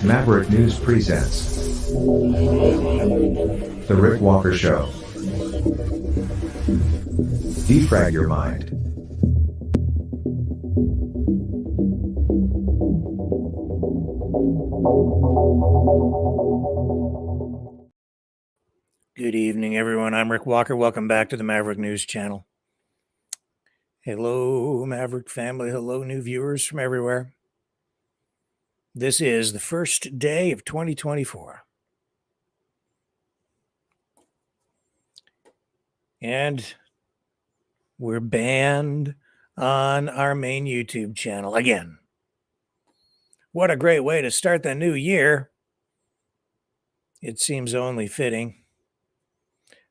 Maverick News presents The Rick Walker Show. Defrag your mind. Good evening, everyone. I'm Rick Walker. Welcome back to the Maverick News Channel. Hello, Maverick family. Hello, new viewers from everywhere. This is the first day of 2024. And we're banned on our main YouTube channel again. What a great way to start the new year. It seems only fitting.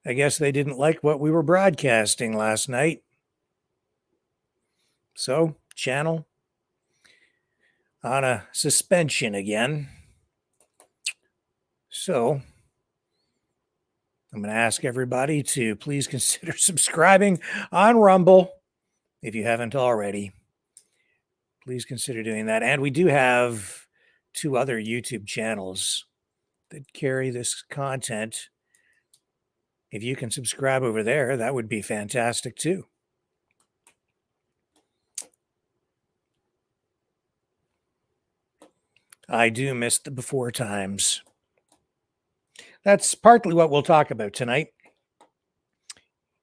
I guess they didn't like what we were broadcasting last night. So, channel on a suspension again. So, I'm going to ask everybody to please consider subscribing on Rumble if you haven't already. Please consider doing that. And we do have 2 other YouTube channels that carry this content. If you can subscribe over there, that would be fantastic too. I do miss the before times. That's partly what we'll talk about tonight.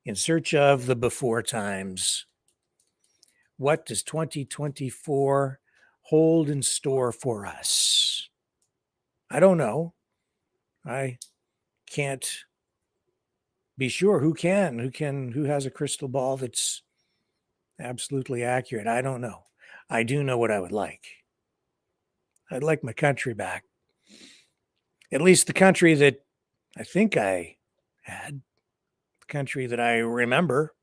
In search of the before times. What does 2024 hold in store for us? I don't know. I can't be sure. Who has a crystal ball that's absolutely accurate? I don't know. I do know what I would like. I'd like my country back. At least the country that I think I had. The country that I remember.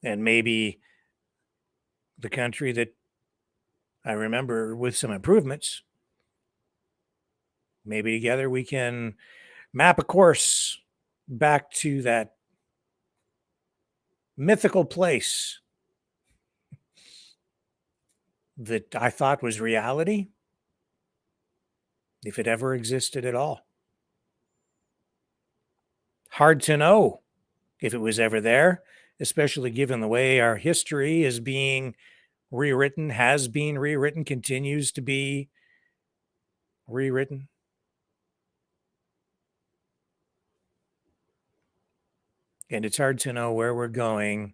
And maybe the country that I remember with some improvements. Maybe together we can map a course back to that mythical place that I thought was reality, if it ever existed at all. Hard to know if it was ever there, especially given the way our history is being rewritten, has been rewritten, continues to be rewritten. And it's hard to know where we're going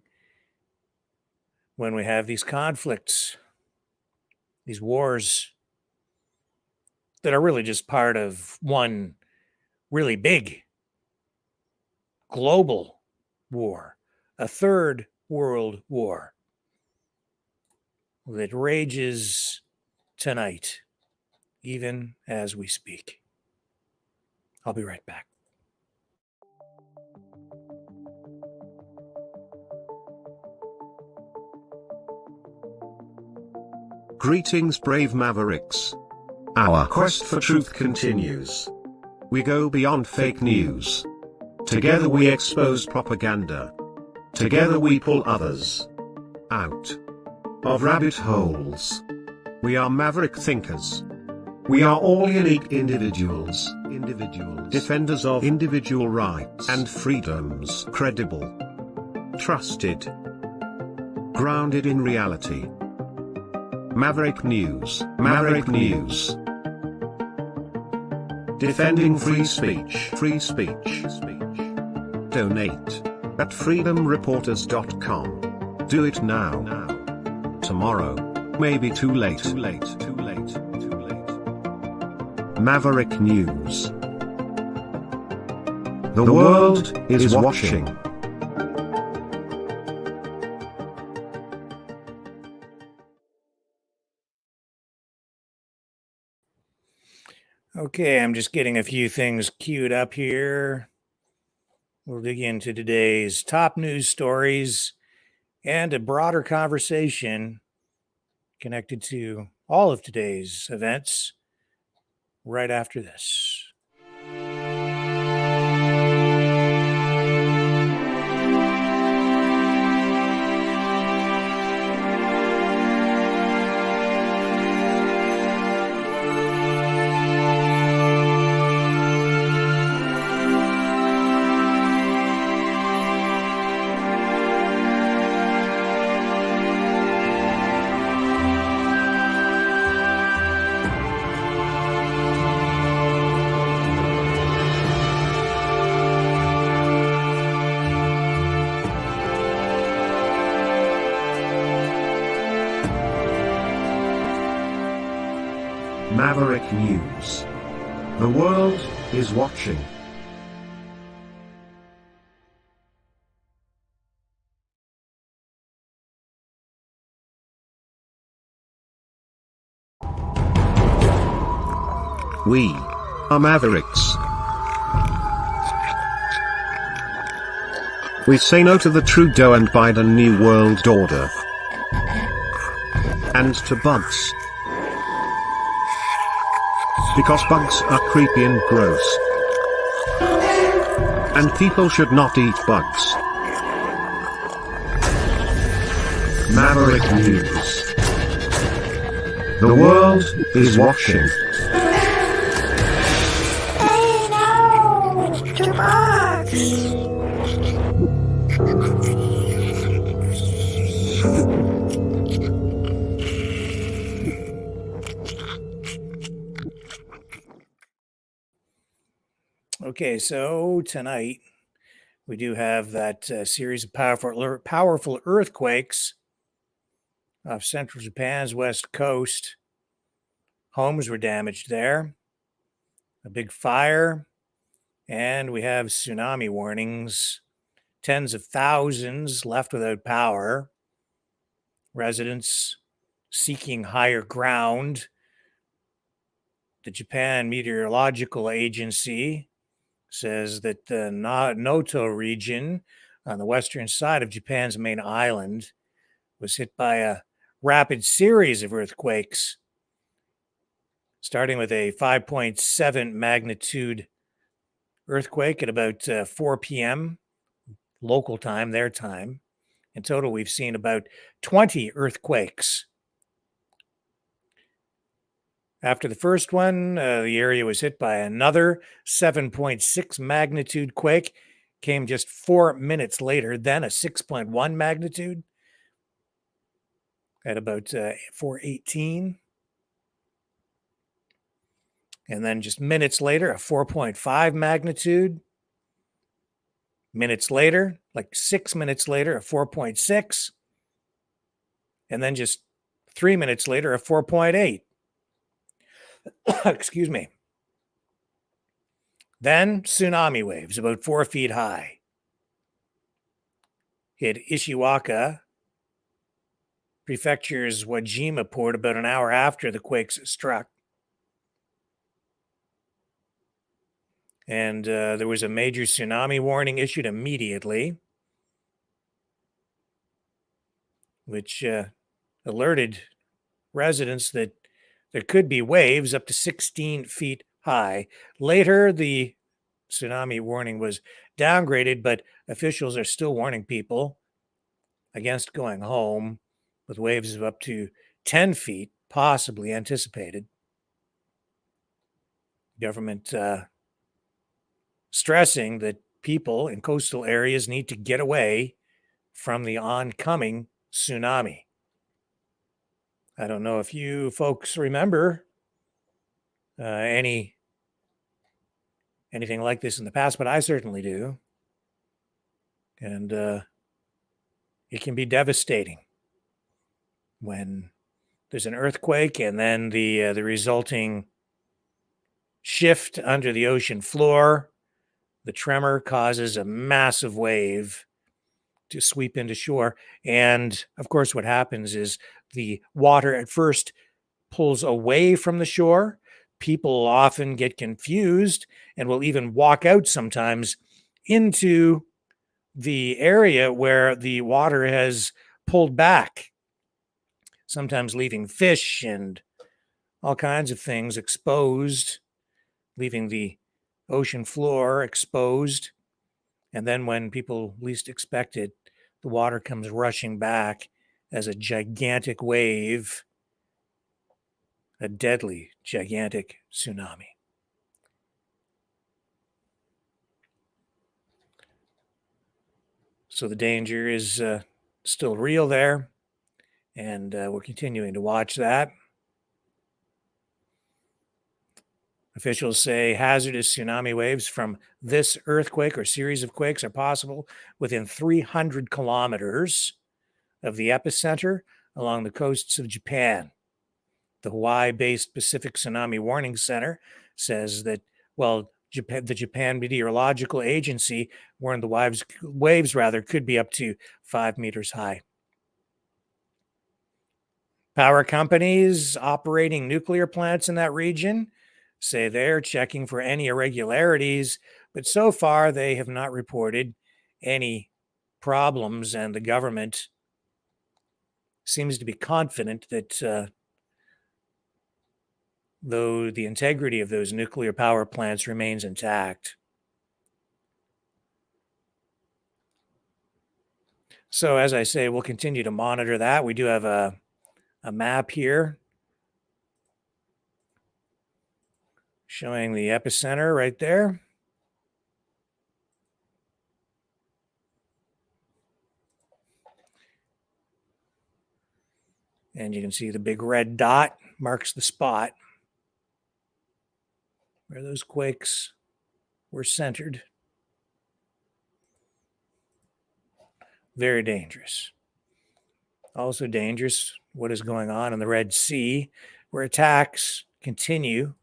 when we have these conflicts, these wars that are really just part of one really big global war, a third world war that rages tonight, even as we speak. I'll be right back. Greetings, brave Mavericks. Our quest for truth continues. We go beyond fake news. Together we expose propaganda. Together we pull others out of rabbit holes. We are maverick thinkers. We are all unique individuals, defenders of individual rights and freedoms, credible, trusted, grounded in reality. Maverick News, Maverick News. Defending free speech, free speech. Donate at freedomreporters.com. Do it now. Tomorrow may be too late. Maverick News. The world is watching. Okay, I'm just getting a few things queued up here. We'll dig into today's top news stories and a broader conversation connected to all of today's events right after this. Maverick News. The world is watching. We are Mavericks. We say no to the Trudeau and Biden New World Order. And to bugs. Because bugs are creepy and gross. And people should not eat bugs. Maverick News. The world is watching. Hey, no! It's too much! Okay, so tonight we do have that series of powerful earthquakes off central Japan's west coast. Homes were damaged there. A big fire, and we have tsunami warnings. Tens of thousands left without power. Residents seeking higher ground. The Japan Meteorological Agency says that the Noto region on the western side of Japan's main island was hit by a rapid series of earthquakes, starting with a 5.7 magnitude earthquake at about 4 p.m. local time, their time. In total, we've seen about 20 earthquakes. After the first one, the area was hit by another 7.6 magnitude quake, came just 4 minutes later, then a 6.1 magnitude at about 4:18. And then just minutes later, a 4.5 magnitude. Minutes later, like 6 minutes later, a 4.6. And then just 3 minutes later, a 4.8. Excuse me. Then tsunami waves about 4 feet high hit Ishiwaka, Prefecture's Wajima port, about an hour after the quakes struck. And there was a major tsunami warning issued immediately, which alerted residents that there could be waves up to 16 feet high. Later, the tsunami warning was downgraded, but officials are still warning people against going home, with waves of up to 10 feet possibly anticipated. Government stressing that people in coastal areas need to get away from the oncoming tsunami. I don't know if you folks remember anything like this in the past, but I certainly do. And it can be devastating when there's an earthquake and then the resulting shift under the ocean floor. The tremor causes a massive wave to sweep into shore. And of course, what happens is the water at first pulls away from the shore. People often get confused and will even walk out sometimes into the area where the water has pulled back, sometimes leaving fish and all kinds of things exposed, leaving the ocean floor exposed. And then when people least expect it, the water comes rushing back as a gigantic wave, a deadly, gigantic tsunami. So the danger is still real there, and we're continuing to watch that. Officials say hazardous tsunami waves from this earthquake or series of quakes are possible within 300 kilometers of the epicenter along the coasts of Japan. The Hawaii-based Pacific Tsunami Warning Center says that, well, the Japan Meteorological Agency warned the waves could be up to 5 meters high. Power companies operating nuclear plants in that region say they're checking for any irregularities, but so far they have not reported any problems, and the government seems to be confident that though the integrity of those nuclear power plants remains intact. So as I say, we'll continue to monitor that. We do have a map here showing the epicenter right there. And you can see the big red dot marks the spot where those quakes were centered. Very dangerous. Also dangerous what is going on in the Red Sea, where attacks continue.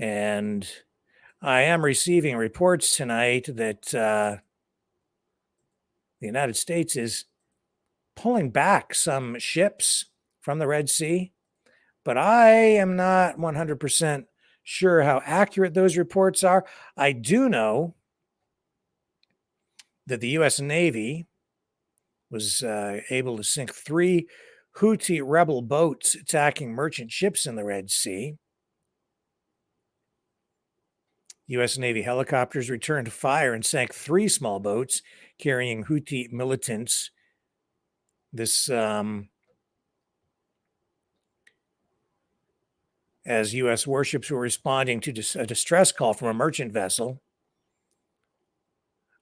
And I am receiving reports tonight that the United States is pulling back some ships from the Red Sea, but I am not 100% sure how accurate those reports are. I do know that the U.S. Navy was able to sink 3 Houthi rebel boats attacking merchant ships in the Red Sea. U.S. Navy helicopters returned fire and sank 3 small boats carrying Houthi militants. This, as U.S. warships were responding to a distress call from a merchant vessel.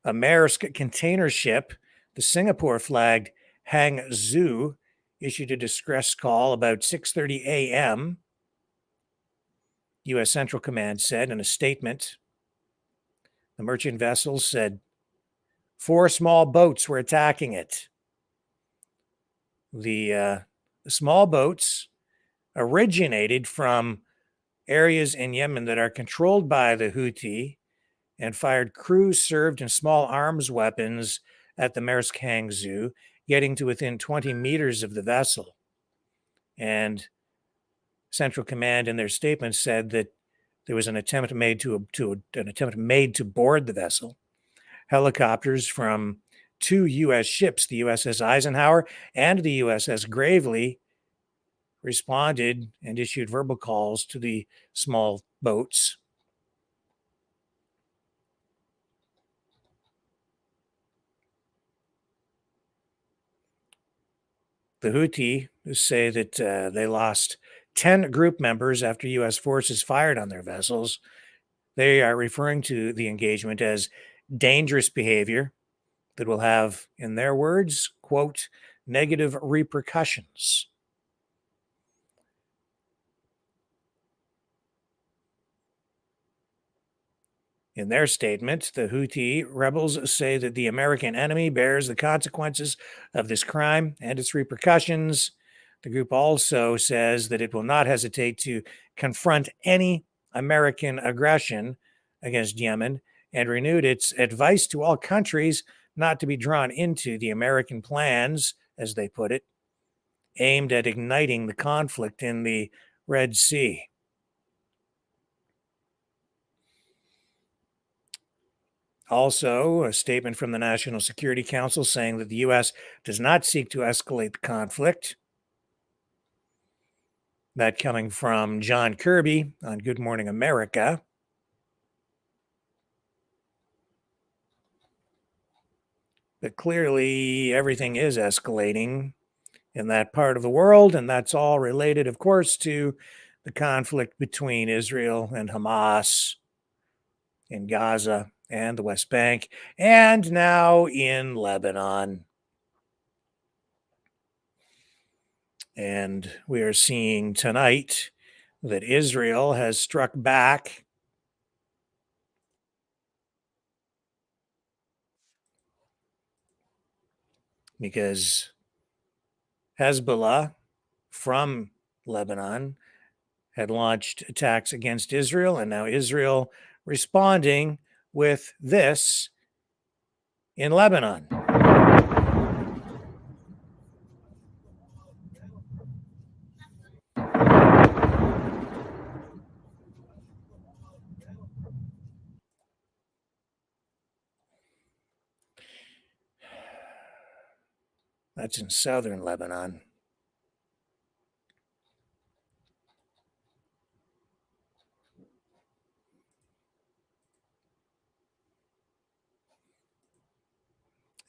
A Maersk container ship, the Singapore-flagged Hangzhou, issued a distress call about 6:30 a.m., U.S. Central Command said in a statement. The merchant vessel said 4 small boats were attacking it. The small boats originated from areas in Yemen that are controlled by the Houthi and fired crews served in small arms weapons at the Maersk Hangzhou, getting to within 20 meters of the vessel. And Central Command in their statement said that there was an attempt made to board the vessel. Helicopters from 2 U.S. ships, the USS Eisenhower and the USS Gravely, responded and issued verbal calls to the small boats. The Houthi say that they lost 10 group members after U.S. forces fired on their vessels. They are referring to the engagement as dangerous behavior that will have, in their words, quote, negative repercussions. In their statement, the Houthi rebels say that the American enemy bears the consequences of this crime and its repercussions. The group also says that it will not hesitate to confront any American aggression against Yemen and renewed its advice to all countries not to be drawn into the American plans, as they put it, aimed at igniting the conflict in the Red Sea. Also, a statement from the National Security Council saying that the U.S. does not seek to escalate the conflict. That coming from John Kirby on Good Morning America. But clearly, everything is escalating in that part of the world, and that's all related, of course, to the conflict between Israel and Hamas in Gaza and the West Bank, and now in Lebanon. And we are seeing tonight that Israel has struck back because Hezbollah from Lebanon had launched attacks against Israel, and now Israel responding with this in Lebanon. That's in southern Lebanon.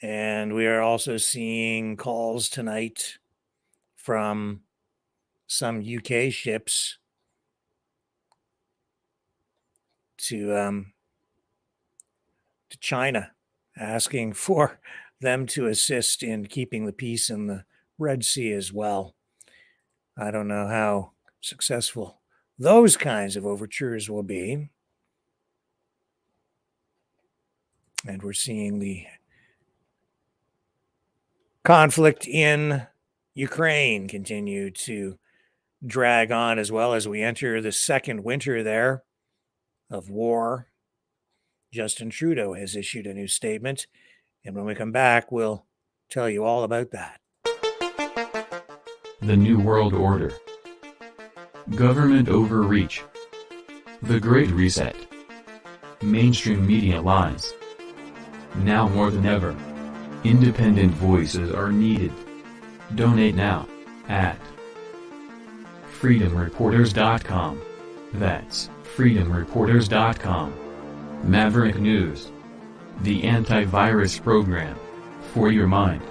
And we are also seeing calls tonight from some UK ships to China, asking for them to assist in keeping the peace in the Red Sea as well. I don't know how successful those kinds of overtures will be. And we're seeing the conflict in Ukraine continue to drag on as well as we enter the second winter there of war. Justin Trudeau has issued a new statement, and when we come back, we'll tell you all about that. The New World Order. Government overreach. The Great Reset. Mainstream media lies. Now more than ever, independent voices are needed. Donate now at freedomreporters.com. That's freedomreporters.com. Maverick News. The antivirus program for your mind.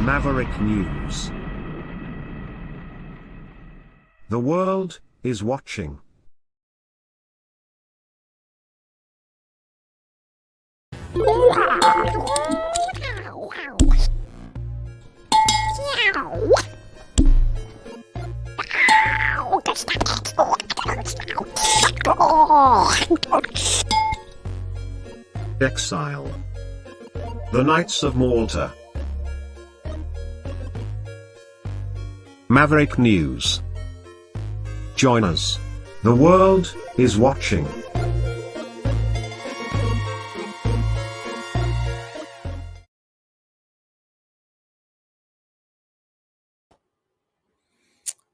Maverick News. The world is watching. Exile. The Knights of Malta. Maverick News. Join us. The world is watching.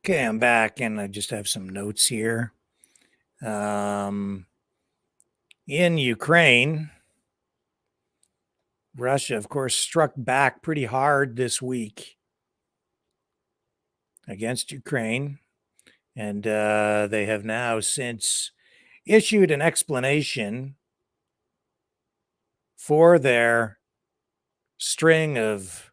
Okay, I'm back, and I just have some notes here. In Ukraine, Russia, of course, struck back pretty hard this week against Ukraine, and they have now since issued an explanation for their string of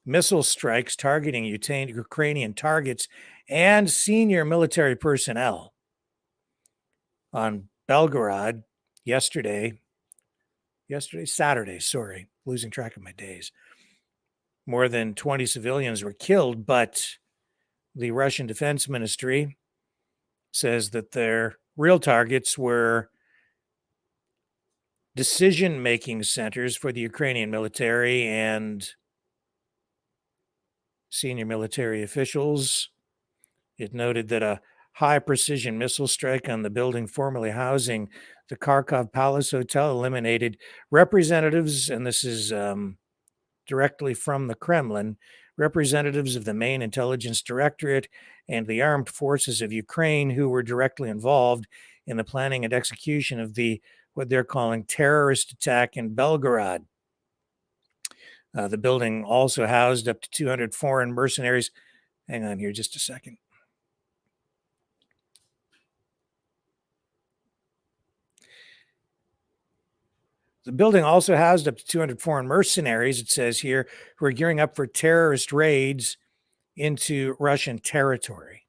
missile strikes targeting Ukrainian targets and senior military personnel on Belgorod Saturday, losing track of my days. More than 20 civilians were killed, but the Russian Defense Ministry says that their real targets were decision-making centers for the Ukrainian military and senior military officials. It noted that a high-precision missile strike on the building formerly housing the Kharkov Palace Hotel eliminated representatives, and this is directly from the Kremlin, representatives of the main intelligence directorate and the armed forces of Ukraine who were directly involved in the planning and execution of what they're calling terrorist attack in Belgorod. The building also housed up to 200 foreign mercenaries. Hang on here just a second. The building also housed up to 200 foreign mercenaries, it says here, who are gearing up for terrorist raids into Russian territory.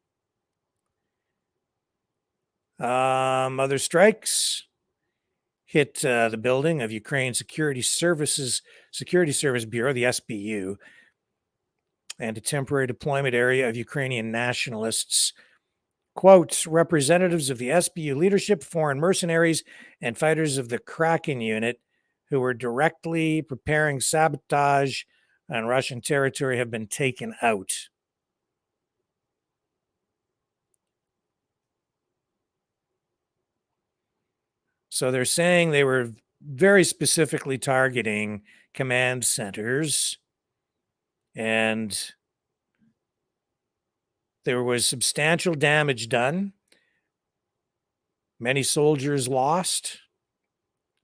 Other strikes hit the building of Ukraine Security Service Bureau, the SBU, and a temporary deployment area of Ukrainian nationalists. Quote, representatives of the SBU leadership, foreign mercenaries, and fighters of the Kraken unit who were directly preparing sabotage on Russian territory have been taken out. So they're saying they were very specifically targeting command centers, and there was substantial damage done. Many soldiers lost,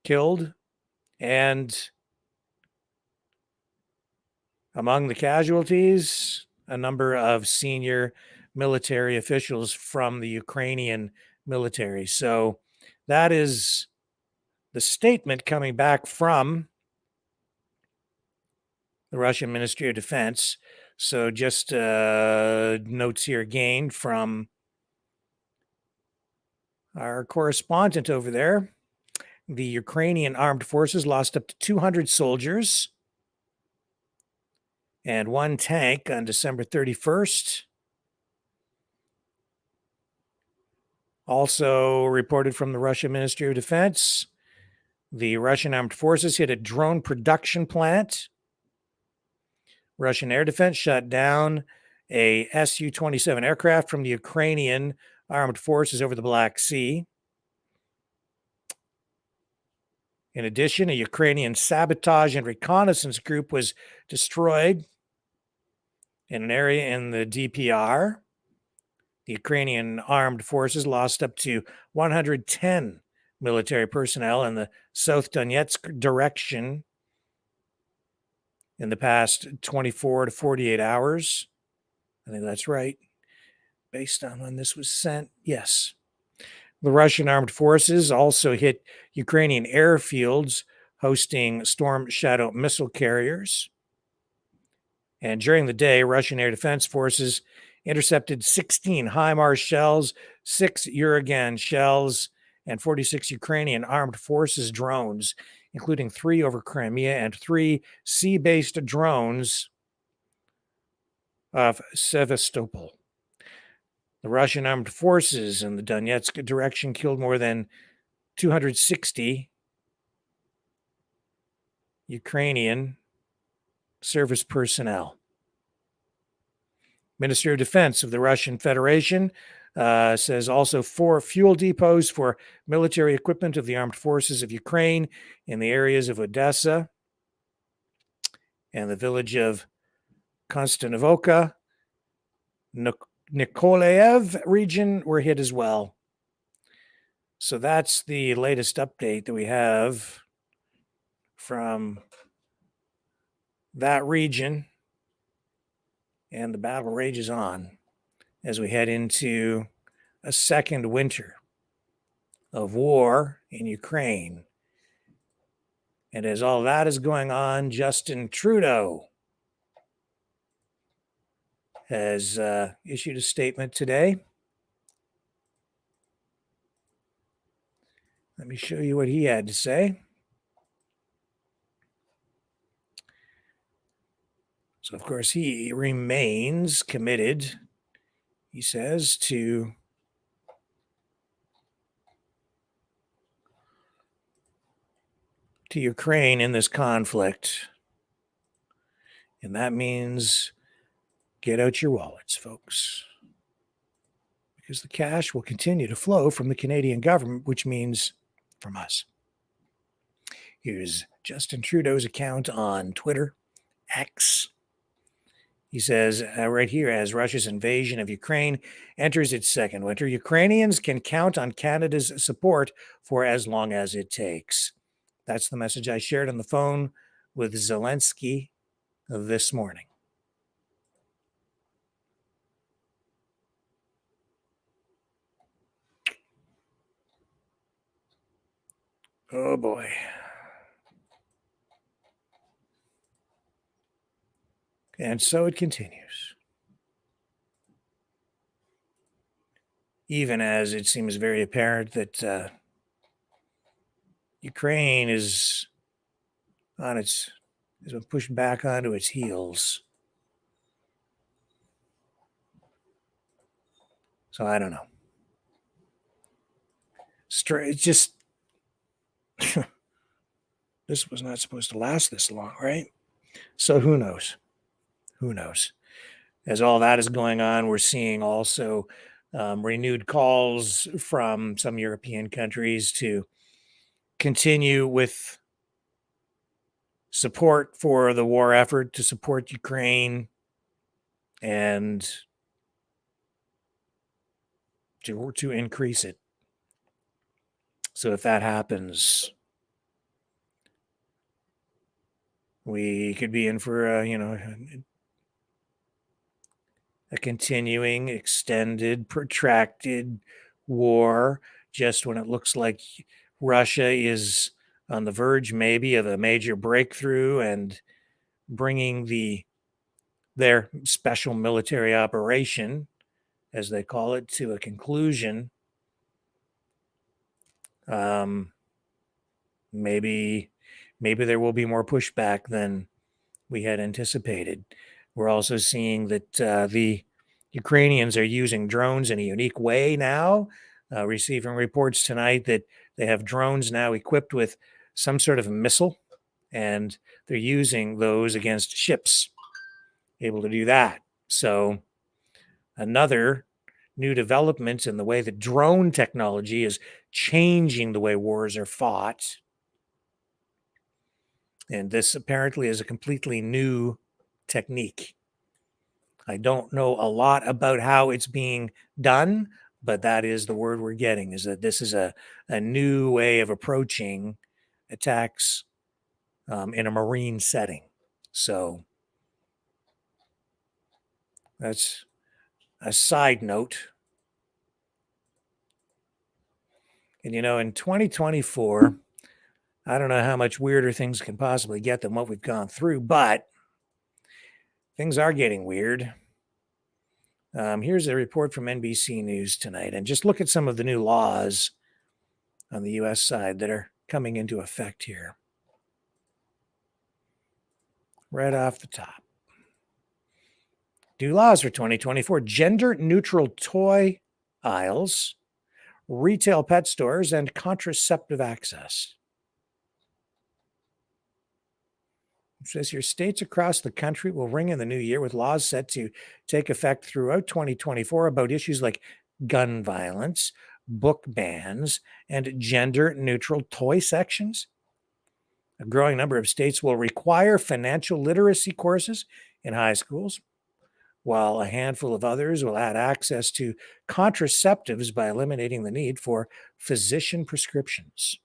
killed, and among the casualties, a number of senior military officials from the Ukrainian military. So that is the statement coming back from the Russian Ministry of Defense. So just notes here again from our correspondent over there. The Ukrainian armed forces lost up to 200 soldiers and one tank on December 31st. Also reported from the Russian Ministry of Defense, the Russian armed forces hit a drone production plant. Russian air defense shot down a Su-27 aircraft from the Ukrainian armed forces over the Black Sea. In addition, a Ukrainian sabotage and reconnaissance group was destroyed in an area in the DPR. The Ukrainian armed forces lost up to 110 military personnel in the South Donetsk direction in the past 24 to 48 hours. I think that's right. Based on when this was sent, yes. The Russian armed forces also hit Ukrainian airfields hosting Storm Shadow missile carriers. And during the day, Russian air defense forces intercepted 16 HIMARS shells, 6 Uragan shells, and 46 Ukrainian armed forces drones, including 3 over Crimea and 3 sea-based drones off Sevastopol. The Russian armed forces in the Donetsk direction killed more than 260 Ukrainian service personnel. Ministry of Defense of the Russian Federation says also 4 fuel depots for military equipment of the armed forces of Ukraine in the areas of Odessa and the village of Konstantinovka, Nikolaev region were hit as well. So that's the latest update that we have from that region. And the battle rages on as we head into a second winter of war in Ukraine. And as all that is going on, Justin Trudeau has issued a statement today. Let me show you what he had to say. So, of course, he remains committed, he says, to Ukraine in this conflict. And that means get out your wallets, folks. because the cash will continue to flow from the Canadian government, which means from us. Here's Justin Trudeau's account on Twitter, X. He says right here, as Russia's invasion of Ukraine enters its second winter, Ukrainians can count on Canada's support for as long as it takes. That's the message I shared on the phone with Zelensky this morning. Oh boy. And so it continues. Even as it seems very apparent that Ukraine has been pushed back onto its heels. So I don't know. It's just this was not supposed to last this long, right? So who knows? Who knows? As all that is going on, we're seeing also renewed calls from some European countries to continue with support for the war effort, to support Ukraine, and to increase it. So if that happens, we could be in for a continuing, extended, protracted war, just when it looks like Russia is on the verge maybe of a major breakthrough and bringing their special military operation, as they call it, to a conclusion. Maybe there will be more pushback than we had anticipated. We're also seeing that the Ukrainians are using drones in a unique way now, receiving reports tonight that they have drones now equipped with some sort of missile, and they're using those against ships, able to do that. So another new development in the way that drone technology is changing the way wars are fought. And this apparently is a completely new technique. I don't know a lot about how it's being done, but that is the word we're getting, is that this is a new way of approaching attacks in a marine setting. So that's a side note. And in 2024, I don't know how much weirder things can possibly get than what we've gone through, but things are getting weird. Here's a report from NBC News tonight, and just look at some of the new laws on the U.S. side that are coming into effect here. Right off the top. New laws for 2024: gender-neutral toy aisles, retail pet stores, and contraceptive access. It says here, states across the country will ring in the new year with laws set to take effect throughout 2024 about issues like gun violence, book bans, and gender-neutral toy sections. A growing number of states will require financial literacy courses in high schools, while a handful of others will add access to contraceptives by eliminating the need for physician prescriptions.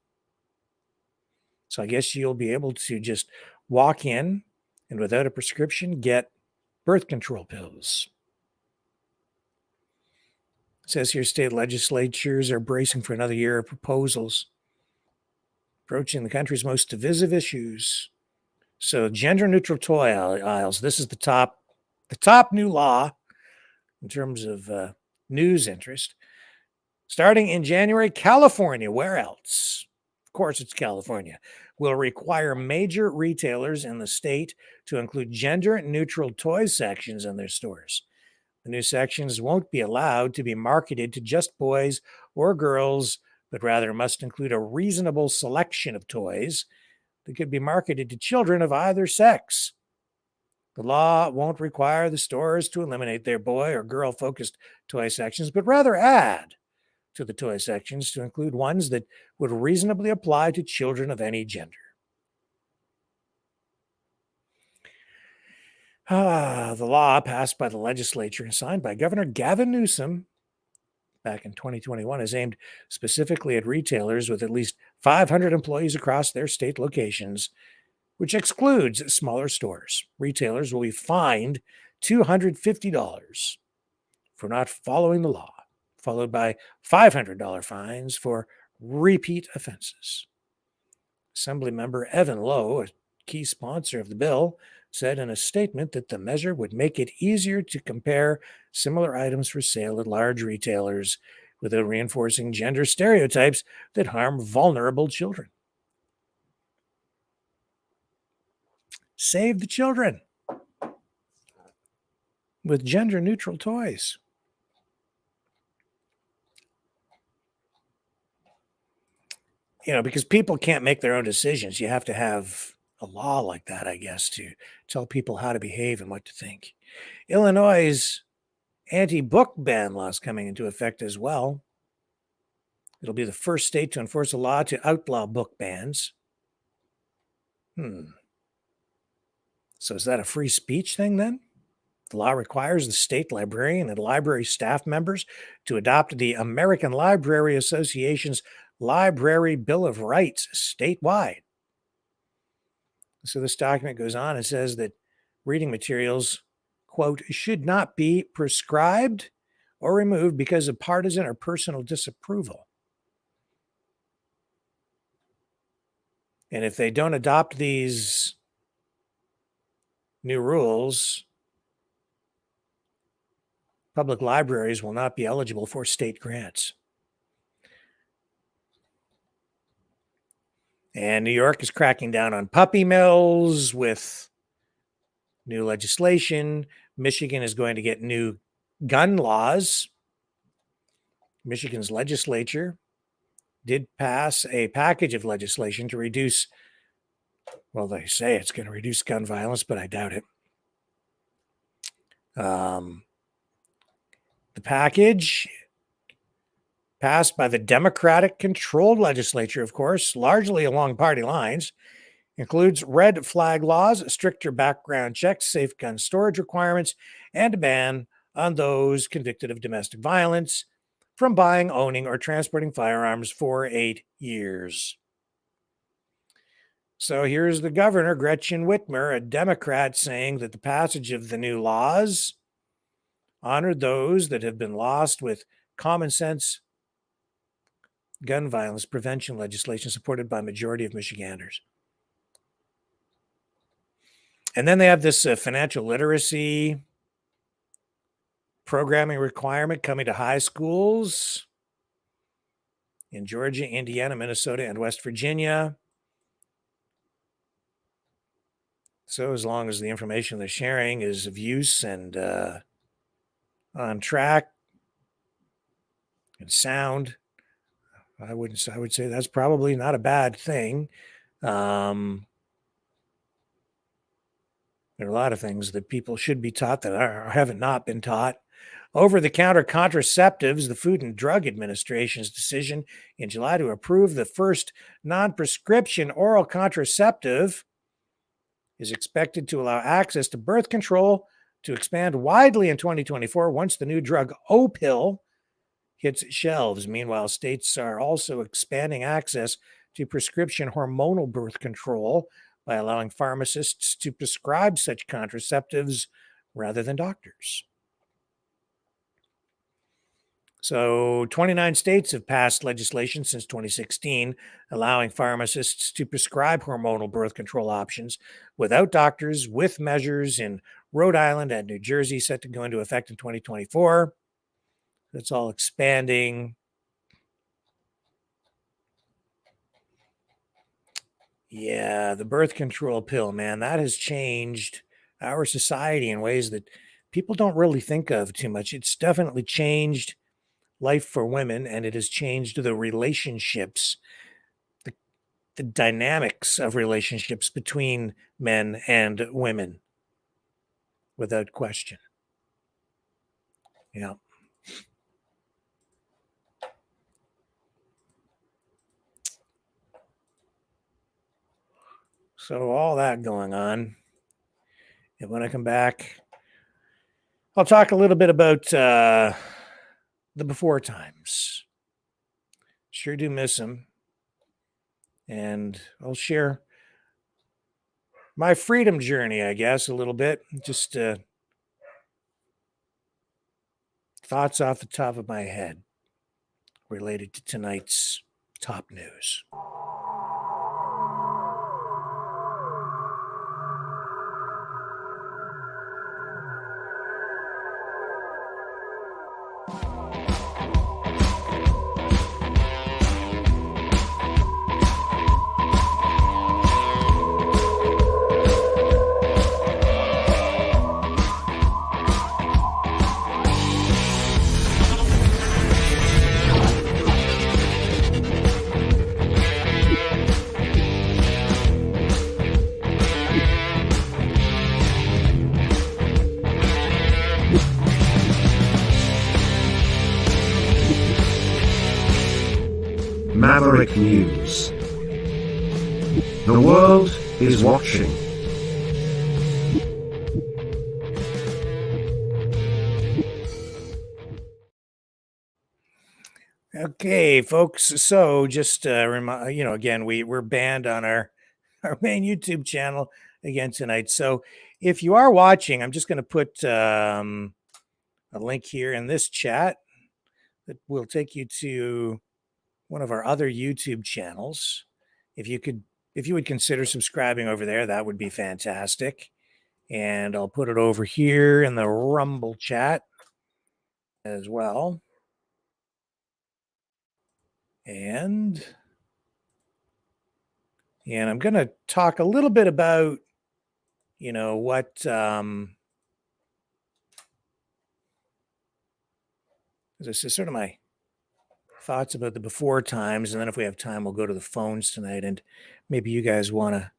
So I guess you'll be able to just walk in and without a prescription get birth control pills. It says here state legislatures are bracing for another year of proposals approaching the country's most divisive issues. So gender-neutral toy aisles, this is the top new law in terms of news interest. Starting in January, California, where else? Of course, it's California, will require major retailers in the state to include gender-neutral toy sections in their stores. The new sections won't be allowed to be marketed to just boys or girls, but rather must include a reasonable selection of toys that could be marketed to children of either sex. The law won't require the stores to eliminate their boy or girl focused toy sections, but rather add to the toy sections to include ones that would reasonably apply to children of any gender. The law passed by the legislature and signed by Governor Gavin Newsom back in 2021 is aimed specifically at retailers with at least 500 employees across their state locations, which excludes smaller stores. Retailers will be fined $250 for not following the law, followed by $500 fines for repeat offenses. Assemblymember Evan Lowe, a key sponsor of the bill, said in a statement that the measure would make it easier to compare similar items for sale at large retailers without reinforcing gender stereotypes that harm vulnerable children. Save the children with gender-neutral toys. Because people can't make their own decisions, you have to have a law like that, I guess, to tell people how to behave and what to think. Illinois' anti-book ban law is coming into effect as well. It'll be the first state to enforce a law to outlaw book bans. So is that a free speech thing then? The law requires the state librarian and library staff members to adopt the American Library Association's Library Bill of Rights statewide. So this document goes on and says that reading materials, quote, should not be prescribed or removed because of partisan or personal disapproval. And if they don't adopt these new rules, public libraries will not be eligible for state grants. And New York is cracking down on puppy mills with new legislation. Michigan is going to get new gun laws. Michigan's legislature did pass a package of legislation to reduce, well, they say it's going to reduce gun violence, but I doubt it. The package passed by the Democratic-controlled legislature, of course, largely along party lines, includes red flag laws, stricter background checks, safe gun storage requirements, and a ban on those convicted of domestic violence from buying, owning, or transporting firearms for 8 years. So here's the governor, Gretchen Whitmer, a Democrat, saying that the passage of the new laws honored those that have been lost with common sense gun violence prevention legislation supported by a majority of Michiganders. And then they have this financial literacy programming requirement coming to high schools in Georgia, Indiana, Minnesota, and West Virginia. So as long as the information they're sharing is of use and on track and sound, I would say that's probably not a bad thing. There are a lot of things that people should be taught that haven't not been taught. Over-the-counter contraceptives, the Food and Drug Administration's decision in July to approve the first non-prescription oral contraceptive is expected to allow access to birth control to expand widely in 2024 once the new drug O-pill hits shelves. Meanwhile, states are also expanding access to prescription hormonal birth control by allowing pharmacists to prescribe such contraceptives rather than doctors. So 29 states have passed legislation since 2016 allowing pharmacists to prescribe hormonal birth control options without doctors, with measures in Rhode Island and New Jersey set to go into effect in 2024. It's all expanding. Yeah, the birth control pill, man, that has changed our society in ways that people don't really think of too much. It's definitely changed life for women, and it has changed the relationships, the dynamics of relationships between men and women. without question. Yeah. So all that going on. And when I come back, I'll talk a little bit about the before times. Sure do miss them. And I'll share my freedom journey, I guess, a little bit. Just thoughts off the top of my head related to tonight's top news. Maverick News. The world is watching. Okay, folks. So just again, we're banned on our main YouTube channel again tonight. So if you are watching, I'm just going to put a link here in this chat that will take you to one of our other YouTube channels. If you would consider subscribing over there, that would be fantastic. And I'll put it over here in the Rumble chat as well. And I'm going to talk a little bit about, what this is sort of my thoughts about the before times. And then if we have time, we'll go to the phones tonight. And maybe you guys want to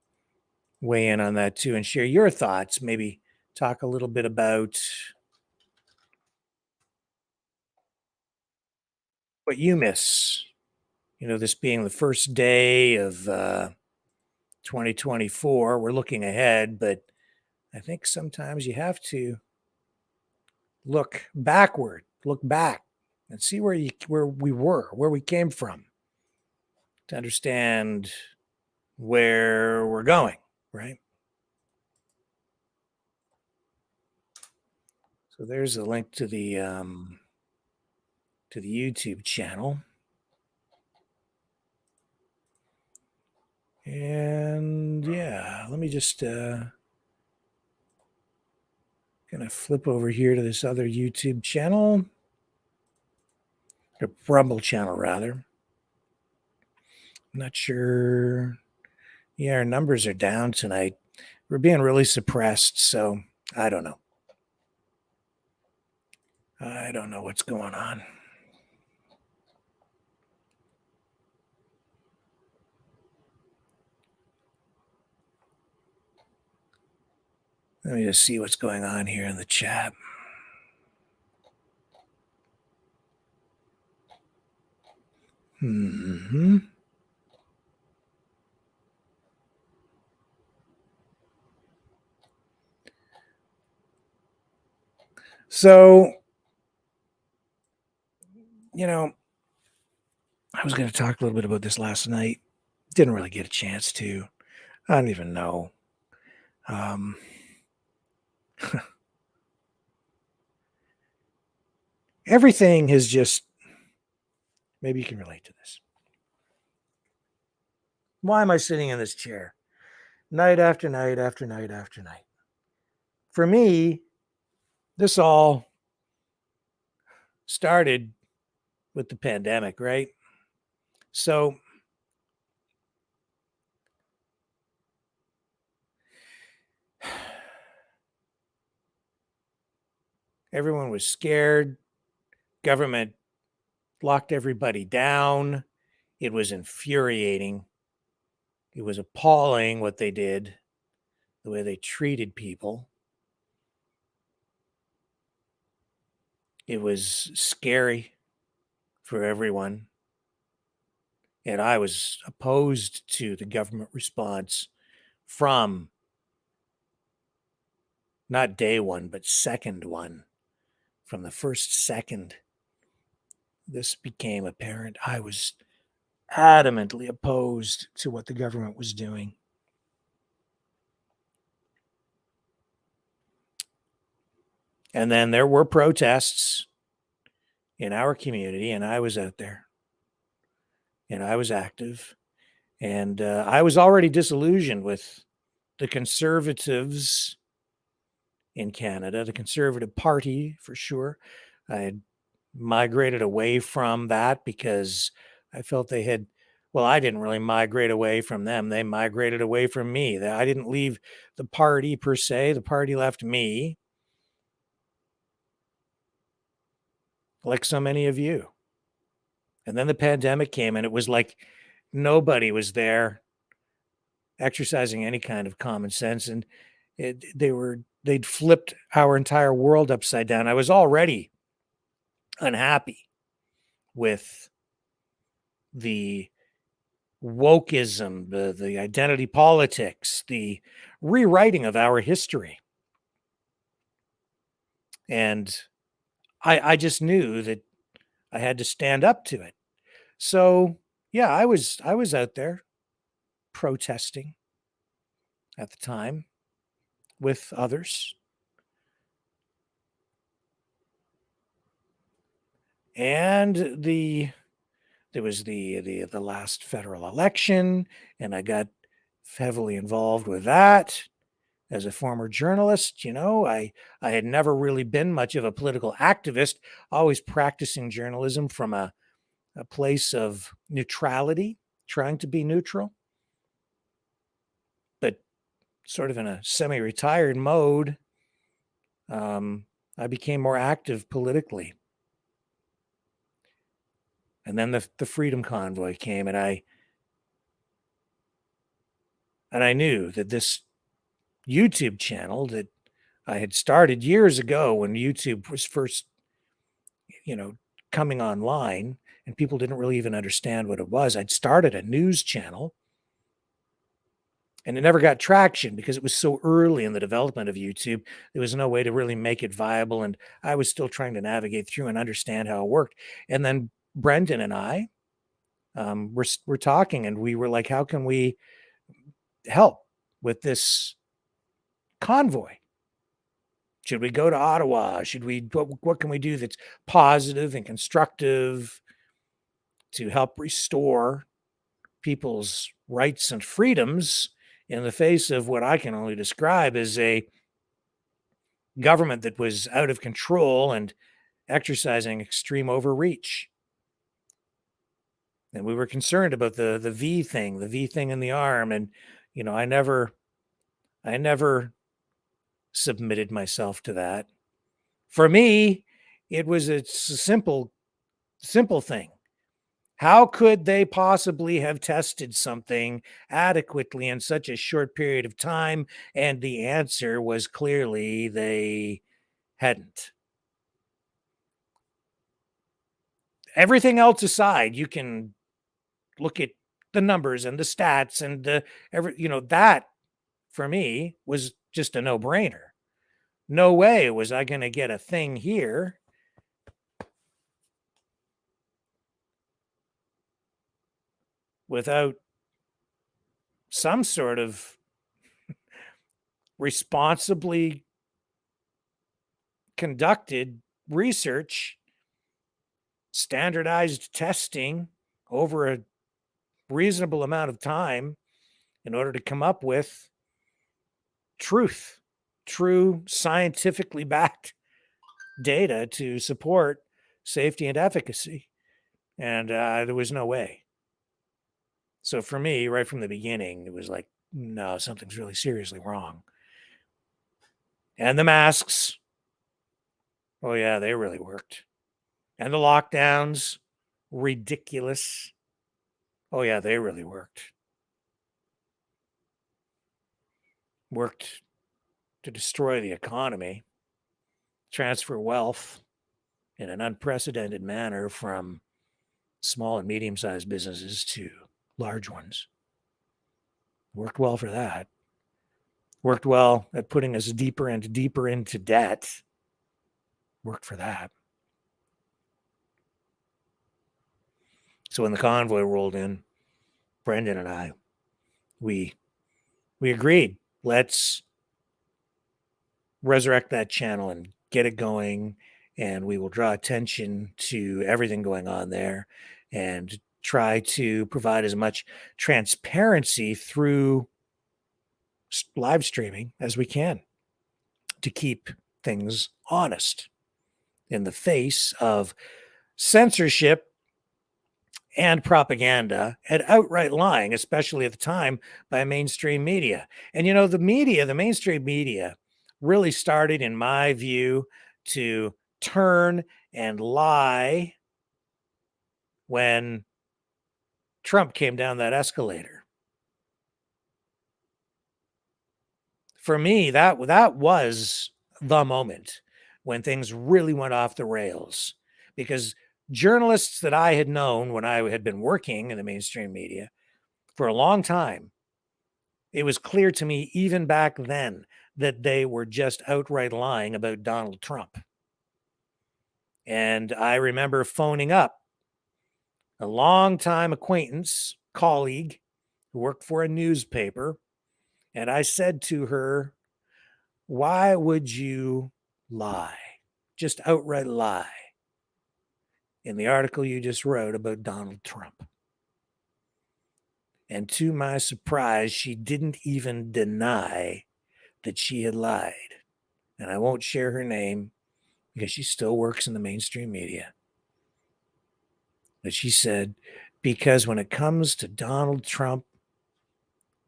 weigh in on that too and share your thoughts. Maybe talk a little bit about what you miss. This being the first day of 2024. We're looking ahead, but I think sometimes you have to look back, and see where we were, where we came from, to understand where we're going, right? So there's a link to the YouTube channel. And yeah, let me just gonna flip over here to this other YouTube channel, or Rumble channel rather. I'm not sure. Yeah, our numbers are down tonight. We're being really suppressed, so I don't know. I don't know what's going on. Let me just see what's going on here in the chat. So, I was going to talk a little bit about this last night. Didn't really get a chance to. I don't even know. Everything has just, maybe you can relate to this. Why am I sitting in this chair night after night after night after night? For me, this all started with the pandemic, right? So everyone was scared. Government locked everybody down. It was infuriating. It was appalling what they did, the way they treated people. It was scary for everyone. And I was opposed to the government response from not day one, but second one. From the first second this became apparent, I was adamantly opposed to what the government was doing. And then there were protests in our community, and I was out there, and I was active, and I was already disillusioned with the Conservatives in Canada, the Conservative Party for sure. I had migrated away from that because I felt they had, well, I didn't really migrate away from them. They migrated away from me. I didn't leave the party per se. The party left me, like so many of you. And then the pandemic came, and it was like nobody was there exercising any kind of common sense. And they'd flipped our entire world upside down. I was already unhappy with the wokeism, the identity politics, the rewriting of our history. And I just knew that I had to stand up to it. So yeah, I was out there protesting at the time with others. And there was the last federal election, and I got heavily involved with that. As a former journalist, I had never really been much of a political activist, always practicing journalism from a place of neutrality, trying to be neutral, but sort of in a semi-retired mode. I became more active politically. And then the Freedom Convoy came, and I knew that this YouTube channel that I had started years ago when YouTube was first, coming online, and people didn't really even understand what it was. I'd started a news channel, and it never got traction because it was so early in the development of YouTube. There was no way to really make it viable, and I was still trying to navigate through and understand how it worked. And then Brendan and I we're talking, and we were like, how can we help with this convoy? Should we go to Ottawa? What can we do that's positive and constructive to help restore people's rights and freedoms in the face of what I can only describe as a government that was out of control and exercising extreme overreach? And we were concerned about the V thing in the arm. And, I never submitted myself to that. For me, it's a simple thing. How could they possibly have tested something adequately in such a short period of time? And the answer was clearly they hadn't. Everything else aside, you can look at the numbers and the stats and that for me was just a no-brainer. No way was I going to get a thing here without some sort of responsibly conducted research, standardized testing over a reasonable amount of time in order to come up with true scientifically backed data to support safety and efficacy. And there was no way. So for me, right from the beginning, it was like, no, something's really seriously wrong. And the masks, oh yeah, they really worked. And the lockdowns, ridiculous. Oh yeah, they really worked. Worked to destroy the economy, transfer wealth, in an unprecedented manner from small and medium-sized businesses to large ones. Worked well for that. Worked well at putting us deeper and deeper into debt. Worked for that. So when the convoy rolled in, Brendan and I, we agreed, let's resurrect that channel and get it going, and we will draw attention to everything going on there and try to provide as much transparency through live streaming as we can to keep things honest in the face of censorship and propaganda and outright lying, especially at the time by mainstream media. And the mainstream media really started, in my view, to turn and lie when Trump came down that escalator. For me, that was the moment when things really went off the rails, because journalists that I had known when I had been working in the mainstream media for a long time, it was clear to me even back then that they were just outright lying about Donald Trump. And I remember phoning up a longtime acquaintance, colleague who worked for a newspaper, and I said to her, "Why would you lie? Just outright lie in the article you just wrote about Donald Trump?" And to my surprise, she didn't even deny that she had lied. And I won't share her name because she still works in the mainstream media. But she said, because when it comes to Donald Trump,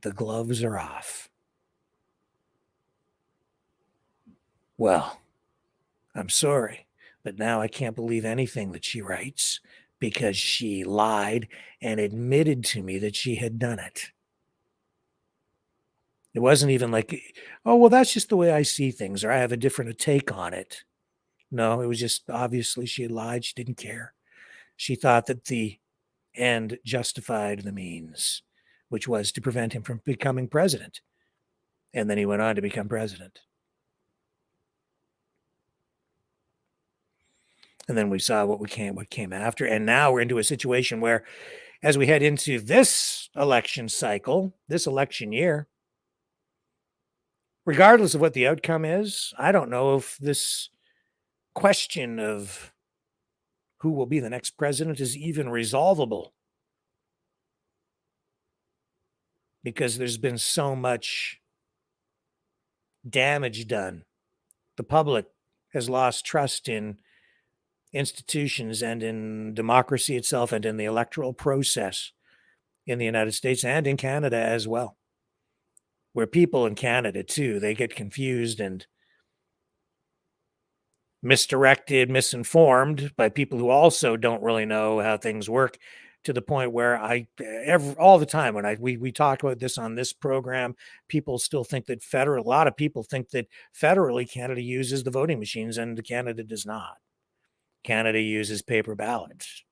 the gloves are off. Well, I'm sorry, but now I can't believe anything that she writes, because she lied and admitted to me that she had done it. It wasn't even like, oh, well, that's just the way I see things, or I have a different take on it. No, it was just obviously she had lied. She didn't care. She thought that the end justified the means, which was to prevent him from becoming president. And then he went on to become president. And then we saw what came after. And now we're into a situation where, as we head into this election cycle, this election year, regardless of what the outcome is, I don't know if this question of who will be the next president is even resolvable, because there's been so much damage done. The public has lost trust in institutions and in democracy itself and in the electoral process in the United States and in Canada as well, where people in Canada too, they get confused and misdirected, misinformed by people who also don't really know how things work, to the point where all the time when we talk about this on this program, people still think that a lot of people think that federally Canada uses the voting machines, and Canada does not. Canada uses paper ballots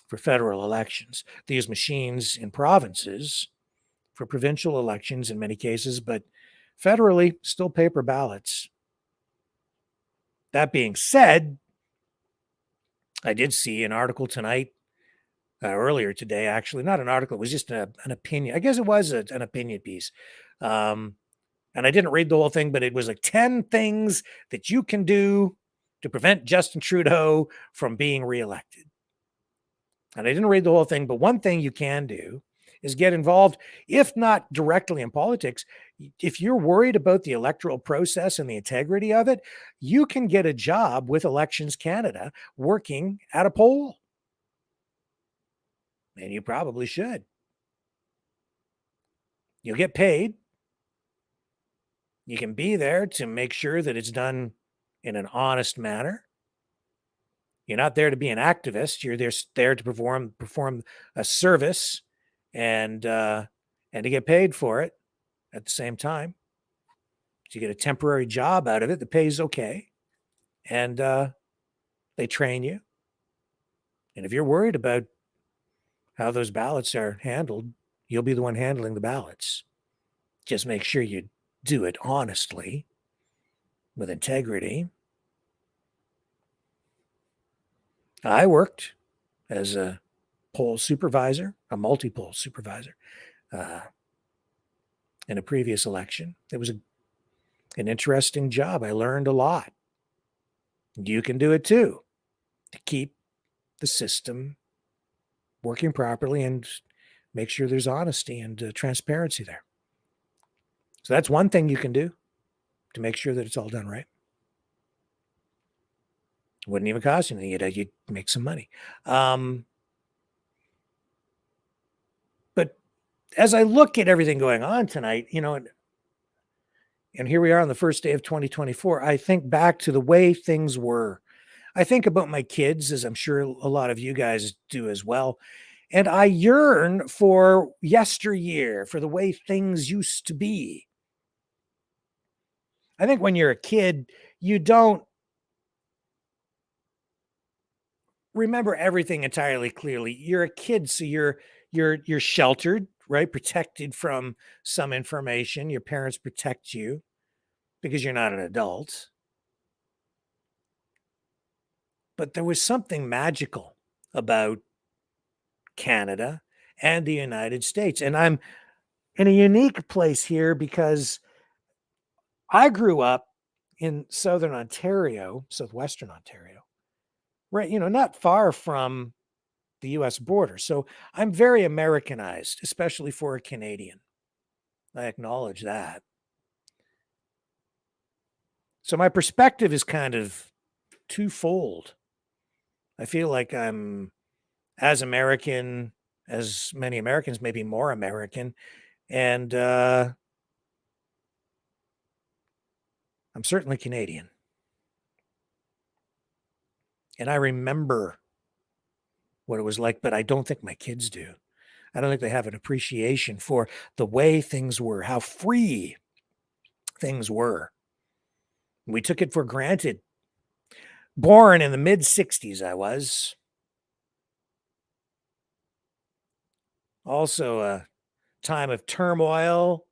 for federal elections. They use machines in provinces for provincial elections in many cases, but federally, still paper ballots. That being said, I did see an article tonight, earlier today, actually, not an article, it was just an opinion. I guess it was an opinion piece. And I didn't read the whole thing, but it was like 10 things that you can do to prevent Justin Trudeau from being reelected. And I didn't read the whole thing, but one thing you can do is get involved, if not directly in politics. If you're worried about the electoral process and the integrity of it, you can get a job with Elections Canada working at a poll. And you probably should. You'll get paid. You can be there to make sure that it's done in an honest manner. You're not there to be an activist. You're there to perform a service and to get paid for it at the same time. So you get a temporary job out of it. The pay is okay. And They train you. And if you're worried about how those ballots are handled, you'll be the one handling the ballots. Just make sure you do it honestly, with integrity. I worked as a poll supervisor, a multi-poll supervisor, in a previous election. It was an interesting job. I learned a lot. You can do it too, to keep the system working properly and make sure there's honesty and transparency there. So that's one thing you can do to make sure that it's all done right. Wouldn't even cost you anything. You'd make some money. But as I look at everything going on tonight, and here we are on the first day of 2024, I think back to the way things were. I think about my kids, as I'm sure a lot of you guys do as well. And I yearn for yesteryear, for the way things used to be. I think when you're a kid, you don't remember everything entirely clearly. You're a kid, so you're sheltered, right? Protected from some information. Your parents protect you because you're not an adult. But there was something magical about Canada and the United States. And I'm in a unique place here because I grew up in southern Ontario, southwestern Ontario, right? Not far from the US border. So I'm very Americanized, especially for a Canadian. I acknowledge that. So my perspective is kind of twofold. I feel like I'm as American as many Americans, maybe more American. And I'm certainly Canadian. And I remember what it was like, but I don't think my kids do. I don't think they have an appreciation for the way things were, how free things were. We took it for granted. Born in the mid 60s, I was. Also a time of turmoil,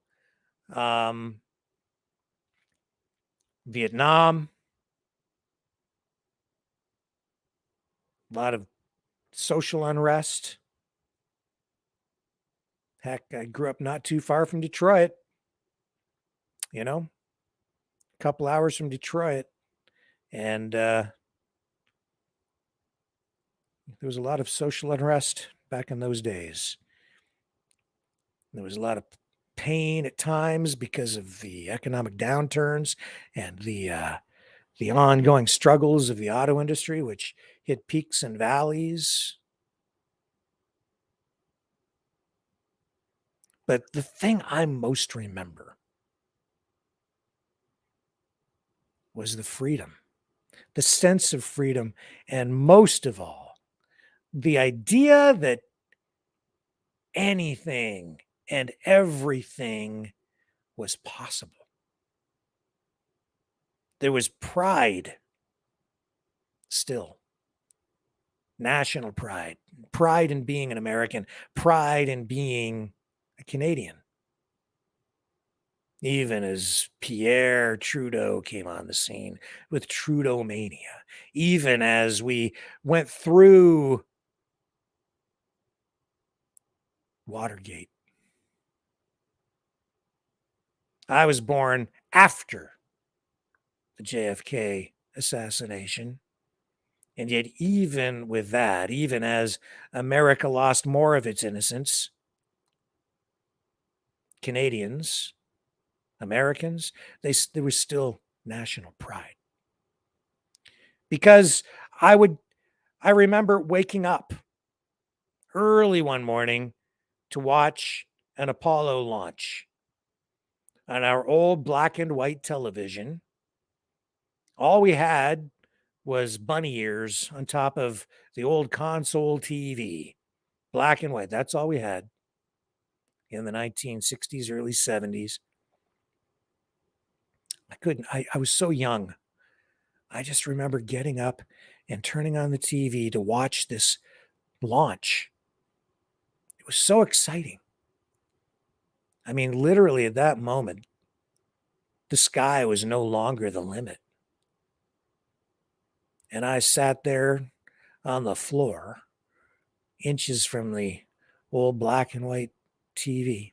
Vietnam, a lot of social unrest. Heck, I grew up not too far from Detroit, a couple hours from Detroit. And there was a lot of social unrest back in those days. There was a lot of pain at times because of the economic downturns and the ongoing struggles of the auto industry, which hit peaks and valleys. But the thing I most remember was the freedom, the sense of freedom, and most of all, the idea that anything and everything was possible. There was pride still. National pride, pride in being an American, pride in being a Canadian. Even as Pierre Trudeau came on the scene with Trudeau mania, even as we went through Watergate. I was born after the JFK assassination. And yet, even with that, even as America lost more of its innocence, Canadians, Americans, there was still national pride. Because I remember waking up early one morning to watch an Apollo launch on our old black and white television. All we had was bunny ears on top of the old console TV, black and white. That's all we had in the 1960s, early 70s. I was so young. I just remember getting up and turning on the TV to watch this launch. It was so exciting. I mean, literally at that moment, the sky was no longer the limit. And I sat there on the floor, inches from the old black and white TV.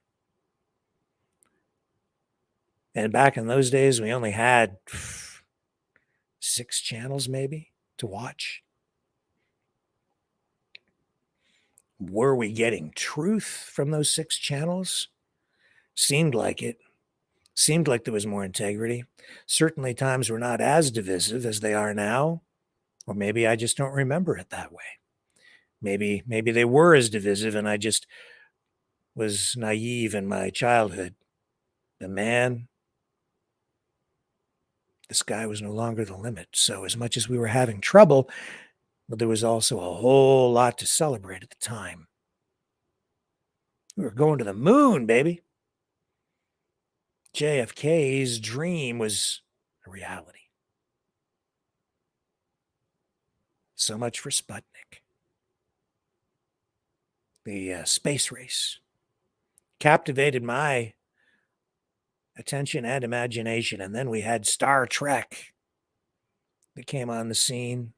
And back in those days, we only had 6 channels maybe to watch. Were we getting truth from those 6 channels? Seemed like it. Seemed like there was more integrity. Certainly times were not as divisive as they are now. Or maybe I just don't remember it that way. Maybe they were as divisive and I just was naive in my childhood. But man, the sky was no longer the limit. So as much as we were having trouble, but there was also a whole lot to celebrate at the time. We were going to the moon, baby. JFK's dream was a reality. So much for Sputnik. The space race captivated my attention and imagination. And then we had Star Trek that came on the scene.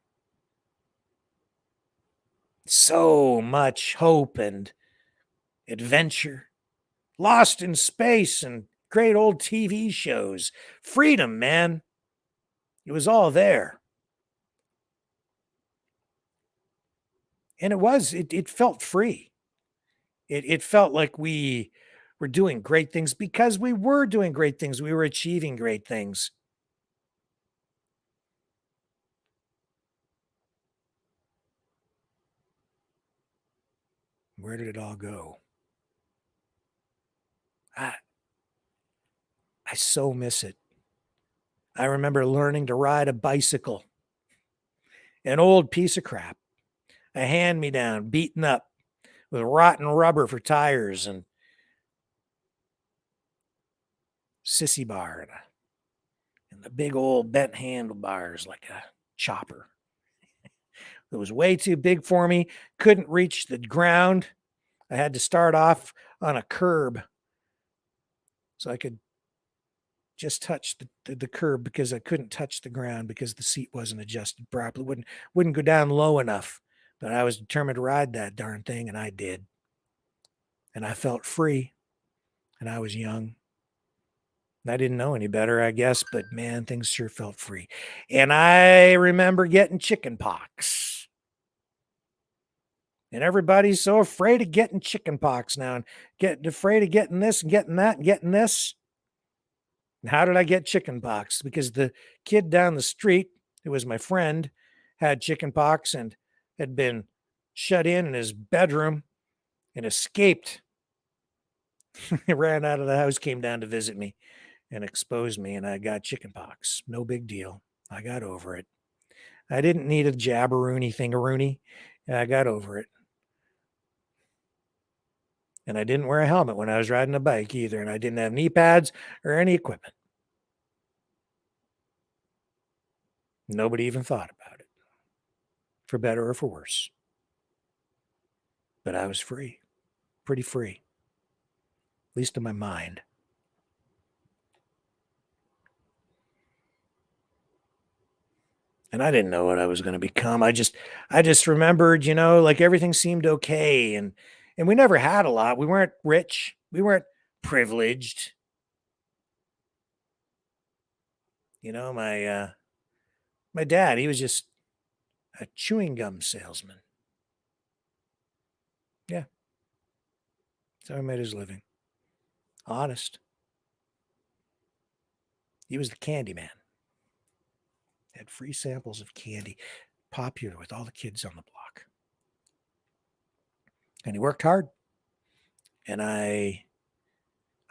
So much hope and adventure. Lost in space and great old TV shows. Freedom, man. It was all there. And it felt free. It felt like we were doing great things because we were doing great things. We were achieving great things. Where did it all go? I so miss it. I remember learning to ride a bicycle, an old piece of crap, a hand-me-down, beaten up with rotten rubber for tires and sissy bar and the big old bent handlebars like a chopper. It was way too big for me, couldn't reach the ground. I had to start off on a curb so I could just touch the curb because I couldn't touch the ground because the seat wasn't adjusted properly. Wouldn't go down low enough. But I was determined to ride that darn thing, and I did. And I felt free, and I was young. And I didn't know any better, I guess, but man, things sure felt free. And I remember getting chicken pox. And everybody's so afraid of getting chicken pox now and getting afraid of getting this and getting that and getting this. And how did I get chicken pox? Because the kid down the street, who was my friend, had chicken pox and had been shut in his bedroom and escaped. He ran out of the house, came down to visit me and exposed me, and I got chicken pox. No big deal. I got over it. I didn't need a jabberoonie thingaroony. I got over it. And I didn't wear a helmet when I was riding a bike either, and I didn't have knee pads or any equipment. Nobody even thought about it, for better or for worse. But I was free, pretty free, at least in my mind. And I didn't know what I was going to become. I just remembered, like everything seemed okay. And we never had a lot. We weren't rich. We weren't privileged. My dad, he was just a chewing gum salesman. Yeah. That's how he made his living. Honest. He was the candy man. Had free samples of candy, popular with all the kids on the block. And he worked hard. And I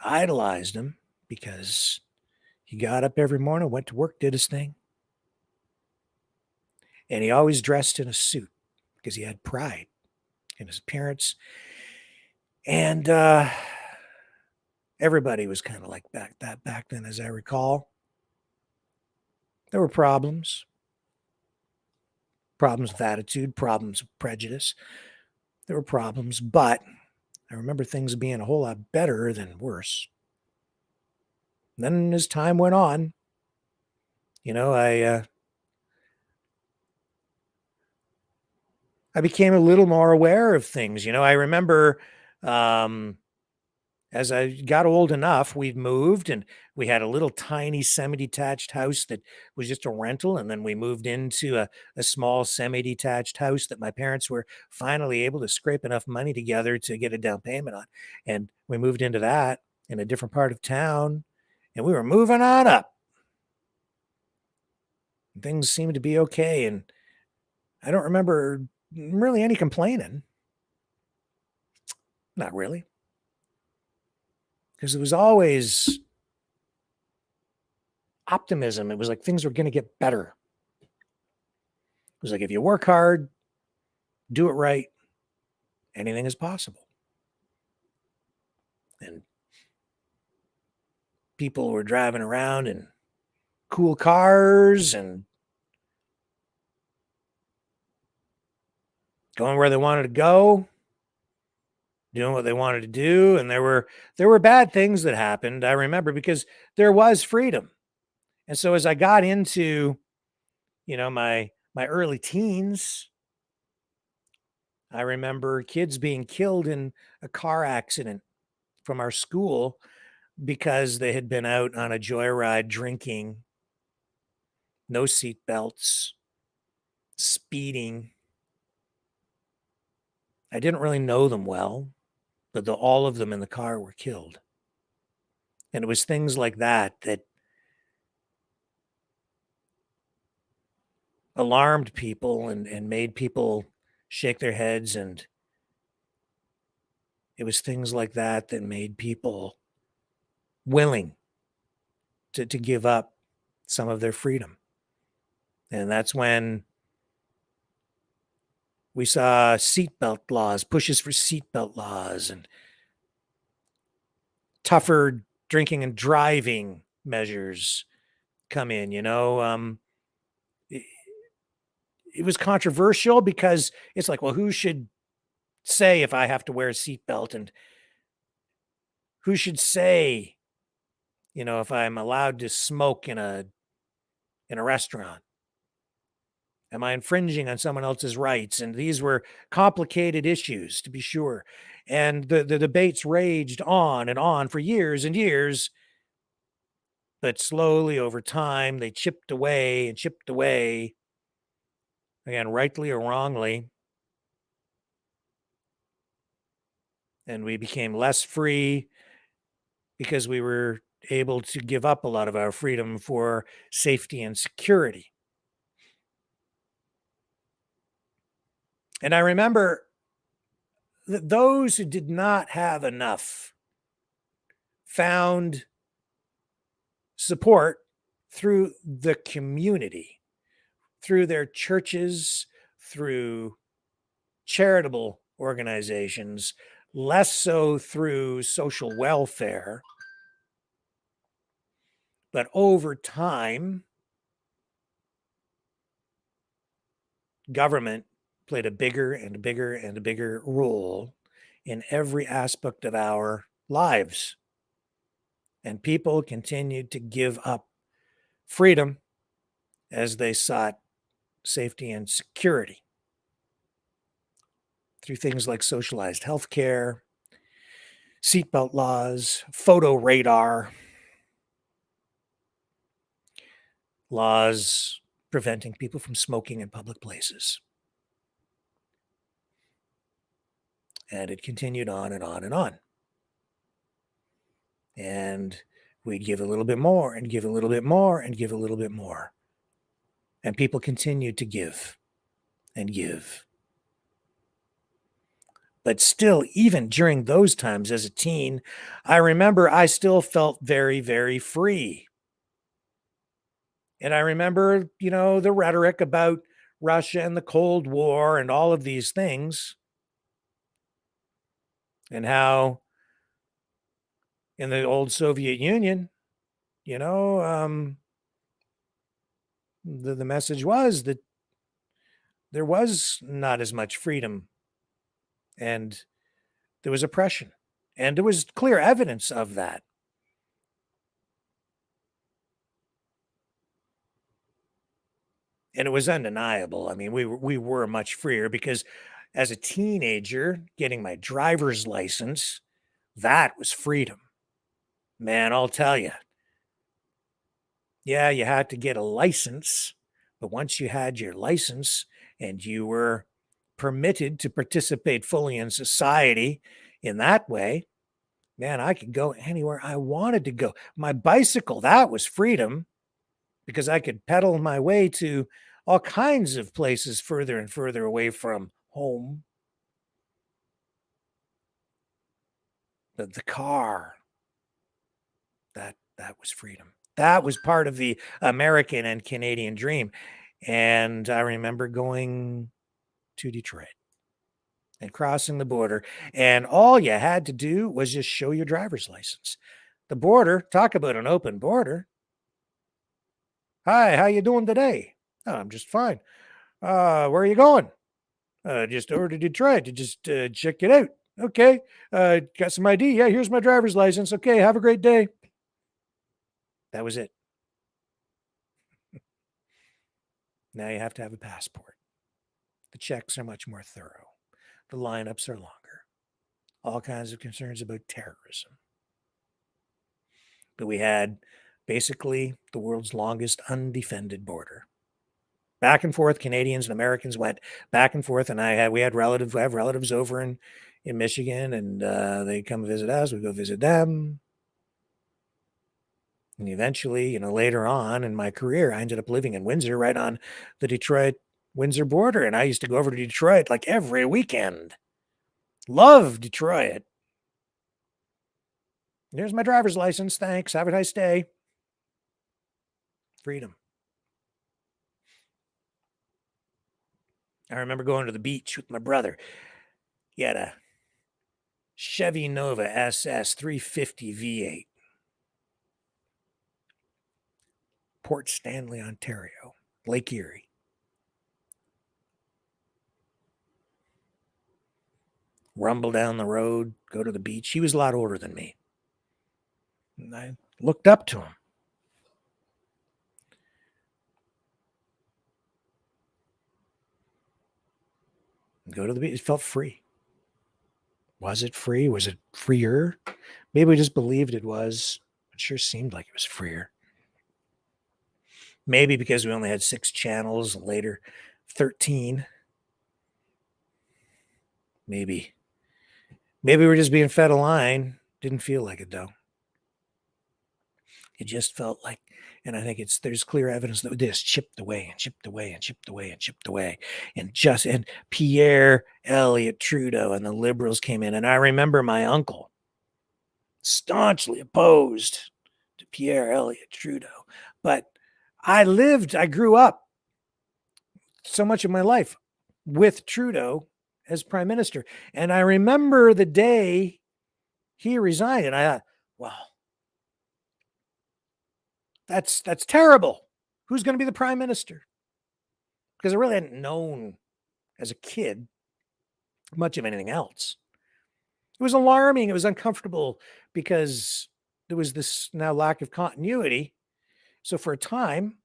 idolized him because he got up every morning, went to work, did his thing. And he always dressed in a suit because he had pride in his appearance. And everybody was kind of like back then, as I recall. There were problems. problems with attitude, problems with prejudice. There were problems, but I remember things being a whole lot better than worse. And then as time went on, I became a little more aware of things. I remember um, as I got old enough, we moved and we had a little tiny semi-detached house that was just a rental. And then we moved into a small semi-detached house that my parents were finally able to scrape enough money together to get a down payment on. And we moved into that in a different part of town and we were moving on up. Things seemed to be okay. And I don't remember really any complaining. Not really. Because it was always optimism. It was like things were going to get better. It was like if you work hard, do it right, anything is possible. And people were driving around in cool cars and going where they wanted to go, doing what they wanted to do. And there were bad things that happened, I remember, because there was freedom. And so as I got into, my early teens, I remember kids being killed in a car accident from our school because they had been out on a joyride drinking, no seat belts, speeding. I didn't really know them well, but all of them in the car were killed. And it was things like that that alarmed people and made people shake their heads. And it was things like that that made people willing to give up some of their freedom. And that's when we saw seatbelt laws, pushes for seatbelt laws, and tougher drinking and driving measures come in. It was controversial because it's like, well, who should say if I have to wear a seatbelt, and who should say, if I'm allowed to smoke in a restaurant? Am I infringing on someone else's rights? And these were complicated issues, to be sure. And the debates raged on and on for years and years. But slowly over time, they chipped away and chipped away. Again, rightly or wrongly. And we became less free because we were able to give up a lot of our freedom for safety and security. And I remember that those who did not have enough found support through the community, through their churches, through charitable organizations, less so through social welfare. But over time, government played a bigger and bigger and bigger role in every aspect of our lives. And people continued to give up freedom as they sought safety and security through things like socialized healthcare, seatbelt laws, photo radar, laws preventing people from smoking in public places. And it continued on and on and on. And we'd give a little bit more and give a little bit more and give a little bit more. And people continued to give and give. But still, even during those times as a teen, I remember I still felt very, very free. And I remember, the rhetoric about Russia and the Cold War and all of these things, and how in the old Soviet Union, the message was that there was not as much freedom, and there was oppression, and there was clear evidence of that. And it was undeniable. I mean, we were much freer because as a teenager, getting my driver's license, that was freedom. Man, I'll tell you. Yeah, you had to get a license, but once you had your license and you were permitted to participate fully in society in that way, man, I could go anywhere I wanted to go. My bicycle, that was freedom because I could pedal my way to all kinds of places further and further away from home. The car, that was freedom. That was part of the American and Canadian dream. And I remember going to Detroit and crossing the border, and all you had to do was just show your driver's license. The border, talk about an open border. Hi, how you doing today? Oh, I'm just fine. Where are you going? Just over to Detroit to just check it out. Okay. Got some ID. Yeah, here's my driver's license. Okay, have a great day. That was it. Now you have to have a passport. The checks are much more thorough. The lineups are longer. All kinds of concerns about terrorism. But we had basically the world's longest undefended border. Back and forth, Canadians and Americans went back and forth, and we have relatives over in Michigan, and they come visit us. We go visit them. And eventually, later on in my career, I ended up living in Windsor, right on the Detroit-Windsor border. And I used to go over to Detroit like every weekend. Love Detroit. Here's my driver's license. Thanks. Have a nice day. Freedom. I remember going to the beach with my brother. He had a Chevy Nova SS 350 V8. Port Stanley, Ontario, Lake Erie. Rumble down the road, go to the beach. He was a lot older than me. And I looked up to him. Go to the beach. It felt free. Was it free? Was it freer? Maybe we just believed it was. It sure seemed like it was freer. Maybe because we only had 6 channels, later 13. Maybe we were just being fed a line. Didn't feel like it, though. It just felt like, and I think there's clear evidence that this chipped away and chipped away and chipped away and chipped away. And Pierre Elliott Trudeau and the Liberals came in. And I remember my uncle staunchly opposed to Pierre Elliott Trudeau. But I grew up so much of my life with Trudeau as prime minister. And I remember the day he resigned, and I thought, wow, that's terrible. Who's going to be the prime minister? Because I really hadn't known as a kid much of anything else. It was alarming. It was uncomfortable because there was this now lack of continuity. So for a time,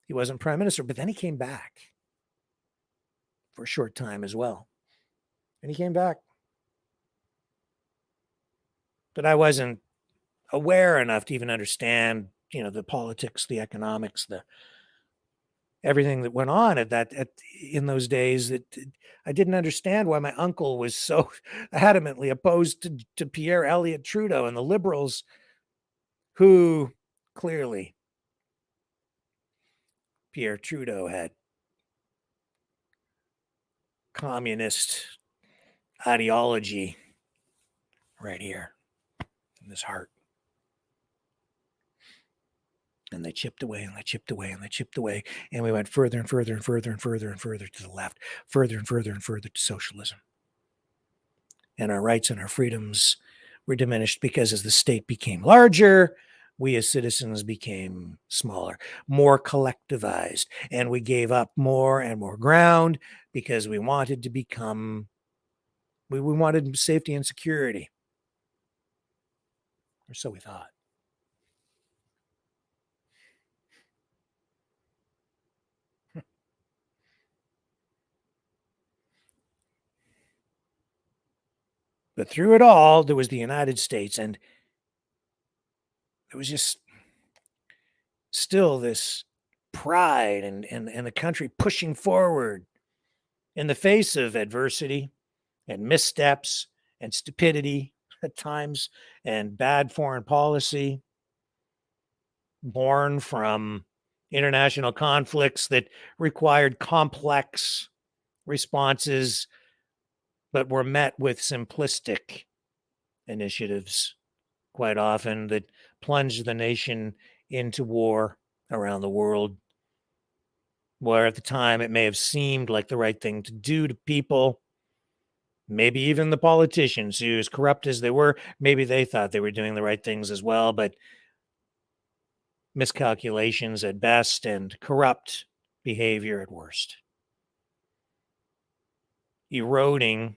he wasn't prime minister, but then he came back for a short time as well. And he came back. But I wasn't aware enough to even understand, the politics, the economics, everything that went on in those days. That I didn't understand why my uncle was so adamantly opposed to Pierre Elliott Trudeau and the Liberals, who clearly Pierre Trudeau had communist ideology right here in his heart. And they chipped away and they chipped away and they chipped away. And we went further and further and further and further and further to the left, further and further and further to socialism. And our rights and our freedoms were diminished because as the state became larger, we as citizens became smaller, more collectivized, and we gave up more and more ground because we wanted to become, we wanted safety and security, or so we thought. But through it all, there was the United States, and it was just still this pride and the country pushing forward in the face of adversity and missteps and stupidity at times and bad foreign policy born from international conflicts that required complex responses but were met with simplistic initiatives quite often that plunged the nation into war around the world, where at the time it may have seemed like the right thing to do to people. Maybe even the politicians, who, as corrupt as they were, maybe they thought they were doing the right things as well, but miscalculations at best and corrupt behavior at worst. Eroding,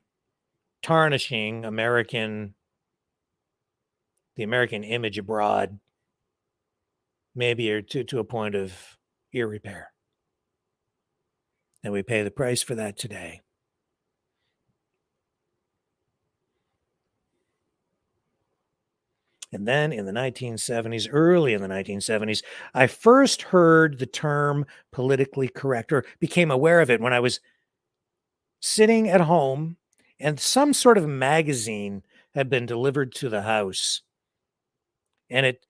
tarnishing the American image abroad, maybe or to a point of irrepair. And we pay the price for that today. And then in the 1970s, early in the 1970s, I first heard the term politically correct, or became aware of it, when I was sitting at home and some sort of magazine had been delivered to the house. And it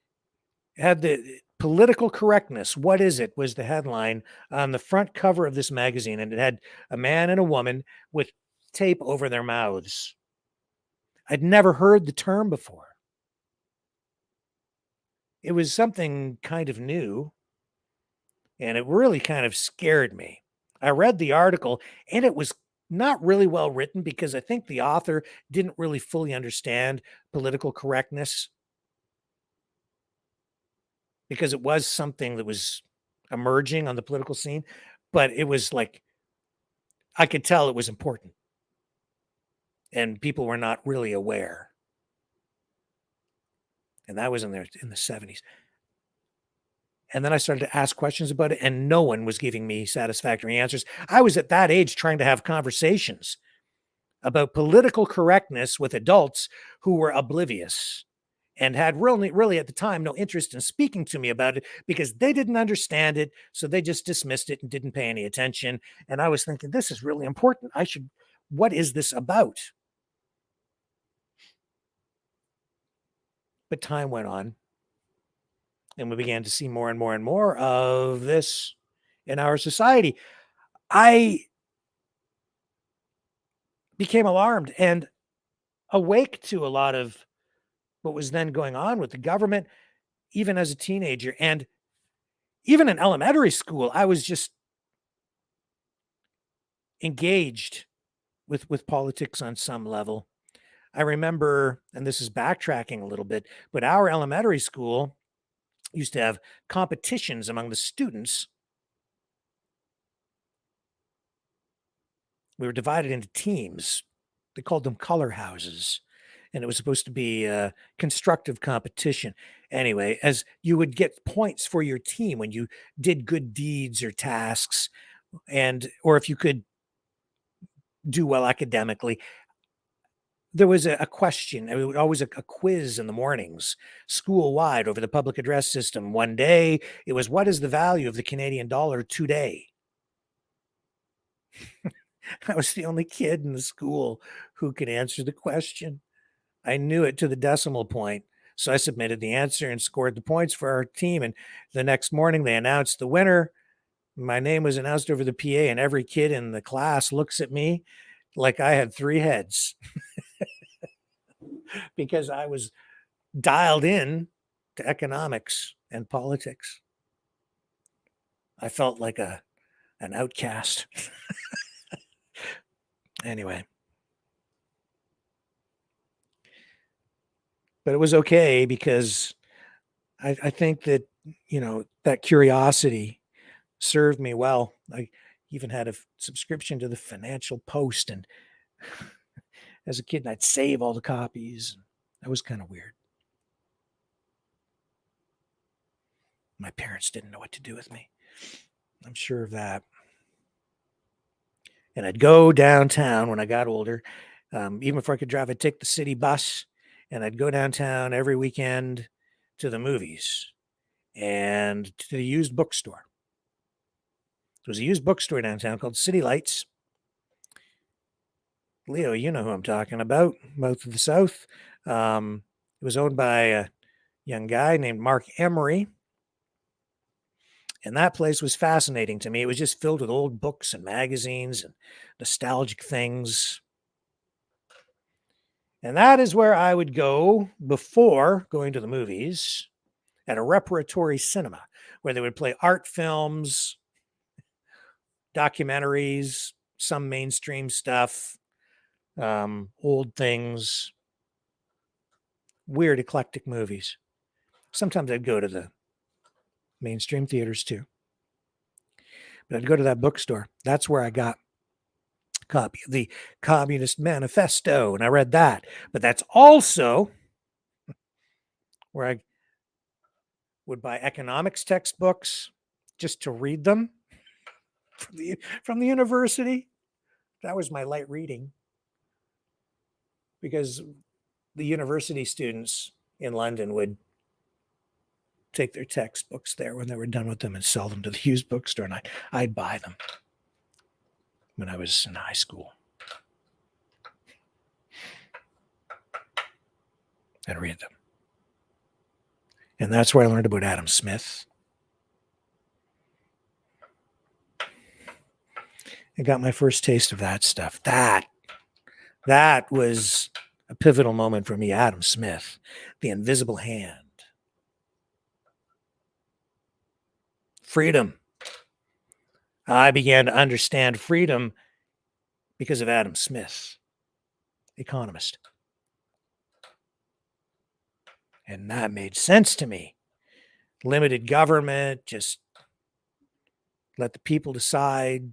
had the political correctness. What is it? Was the headline on the front cover of this magazine. And it had a man and a woman with tape over their mouths. I'd never heard the term before. It was something kind of new, and it really kind of scared me. I read the article, and it was not really well written because I think the author didn't really fully understand political correctness, because it was something that was emerging on the political scene, but it was like, I could tell it was important, and people were not really aware. And that was in the 70s. And then I started to ask questions about it, and no one was giving me satisfactory answers. I was at that age trying to have conversations about political correctness with adults who were oblivious and had really at the time no interest in speaking to me about it because they didn't understand it. So they just dismissed it and didn't pay any attention. And I was thinking, this is really important. What is this about? But time went on, and we began to see more and more and more of this in our society. I became alarmed and awake to a lot of what was then going on with the government, even as a teenager. And even in elementary school, I was just engaged with politics on some level. I remember, and this is backtracking a little bit, but our elementary school used to have competitions among the students. We were divided into teams. They called them color houses. And it was supposed to be a constructive competition. Anyway, as you would get points for your team when you did good deeds or tasks, or if you could do well academically. There was a question. It was always a quiz in the mornings, school-wide, over the public address system. One day, it was, what is the value of the Canadian dollar today? I was the only kid in the school who could answer the question. I knew it to the decimal point. So I submitted the answer and scored the points for our team. And the next morning, they announced the winner. My name was announced over the PA, and every kid in the class looks at me like I had three heads because I was dialed in to economics and politics. I felt like an outcast. Anyway. But it was okay because I think that, that curiosity served me well. I even had a subscription to the Financial Post, and as a kid, I'd save all the copies. That was kind of weird. My parents didn't know what to do with me. I'm sure of that. And I'd go downtown when I got older. Even before I could drive, I'd take the city bus, and I'd go downtown every weekend to the movies and to the used bookstore. There was a used bookstore downtown called City Lights. Leo, you know who I'm talking about, mouth of the South. It was owned by a young guy named Mark Emery. And that place was fascinating to me. It was just filled with old books and magazines and nostalgic things. And that is where I would go before going to the movies, at a repertory cinema where they would play art films, documentaries, some mainstream stuff, old things, weird, eclectic movies. Sometimes I'd go to the mainstream theaters too. But I'd go to that bookstore. That's where I got a copy of the Communist Manifesto, and I read that. But that's also where I would buy economics textbooks just to read them from the university. That was my light reading, because the university students in London would take their textbooks there when they were done with them and sell them to the used bookstore, and I'd buy them when I was in high school. I'd read them. And that's where I learned about Adam Smith. I got my first taste of that stuff. That was a pivotal moment for me. Adam Smith, The Invisible Hand. Freedom. I began to understand freedom because of Adam Smith, economist. And that made sense to me. Limited government, just let the people decide,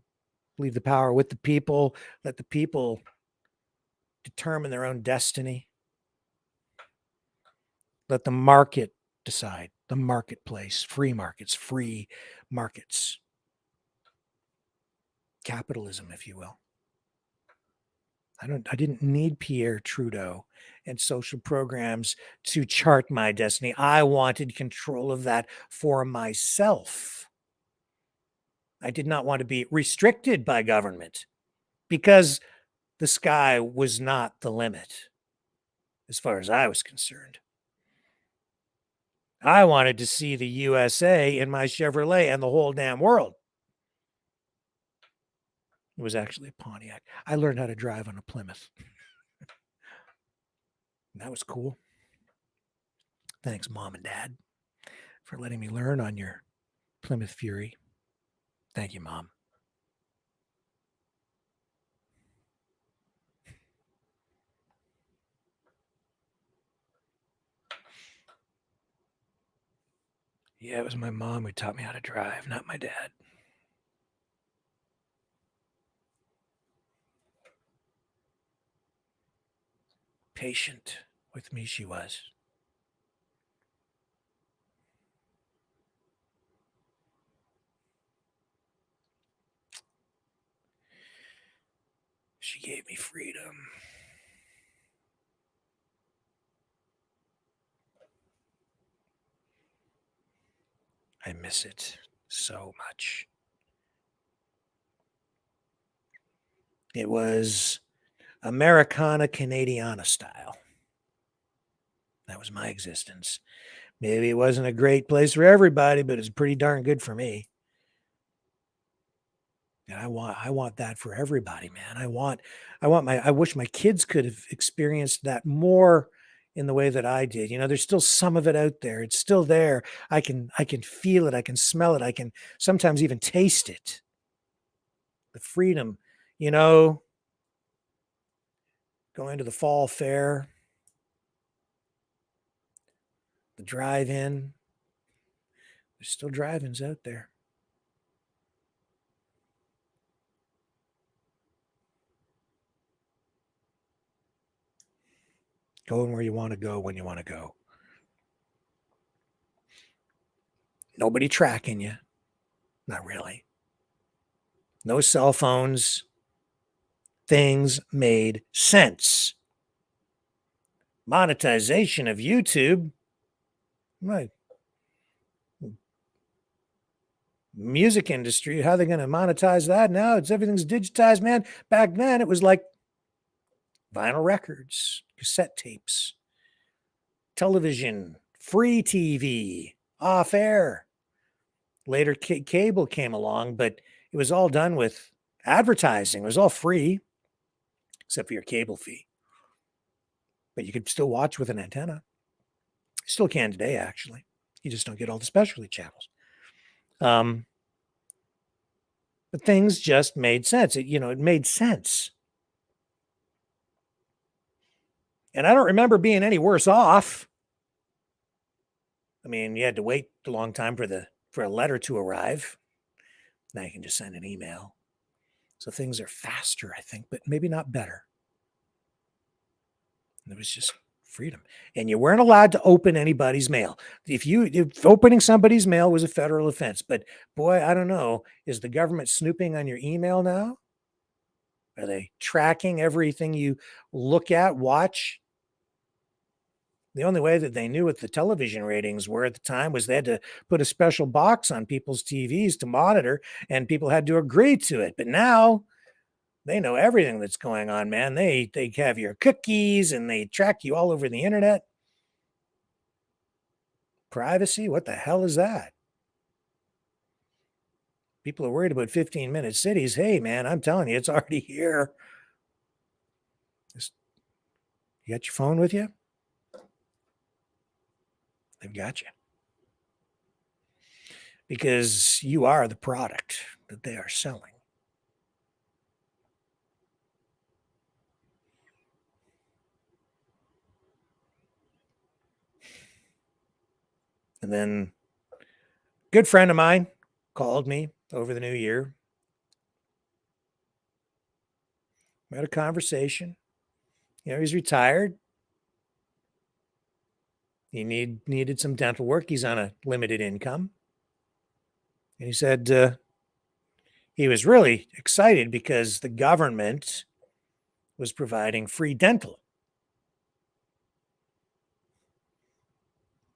leave the power with the people, let the people determine their own destiny. Let the market decide, the marketplace, free markets, capitalism, if you will. I didn't need Pierre Trudeau and social programs to chart my destiny. I wanted control of that for myself. I did not want to be restricted by government, because the sky was not the limit as far as I was concerned. I wanted to see the USA in my Chevrolet and the whole damn world. It was actually a Pontiac. I learned how to drive on a Plymouth. That was cool. Thanks, Mom and Dad, for letting me learn on your Plymouth Fury. Thank you, Mom. Yeah, it was my mom who taught me how to drive, not my dad. Patient with me she was. She gave me freedom. I miss it so much. It was Americana Canadiana style. That was my existence. Maybe it wasn't a great place for everybody, but it's pretty darn good for me. And I want that for everybody, man. I wish my kids could have experienced that more in the way that I did. There's still some of it out there. It's still there. I can feel it. I can smell it. I can sometimes even taste it. The freedom, going to the fall fair, the drive-in, There's still drive-ins out there. Going where you want to go when you want to go. Nobody tracking you. Not really. No cell phones. Things made sense. Monetization of YouTube. Right. Music industry, how are they going to monetize that now? Everything's digitized, man. Back then, it was like vinyl records, cassette tapes, television, free TV, off air. Later, cable came along, but it was all done with advertising. It was all free, except for your cable fee. But you could still watch with an antenna. You still can today, actually. You just don't get all the specialty channels. But things just made sense. It made sense. And I don't remember being any worse off. I mean, you had to wait a long time for a letter to arrive. Now you can just send an email. So things are faster, I think, but maybe not better. And it was just freedom. And you weren't allowed to open anybody's mail. If opening somebody's mail was a federal offense, but boy, I don't know, is the government snooping on your email now? Are they tracking everything you look at, watch? The only way that they knew what the television ratings were at the time was they had to put a special box on people's TVs to monitor, and people had to agree to it. But now they know everything that's going on, man. They have your cookies and they track you all over the internet. Privacy? What the hell is that? People are worried about 15-minute cities. Hey, man, I'm telling you, it's already here. You got your phone with you? They've got you. Because you are the product that they are selling. And then a good friend of mine called me over the new year. We had a conversation. He's retired. He needed some dental work. He's on a limited income. And he said he was really excited because the government was providing free dental.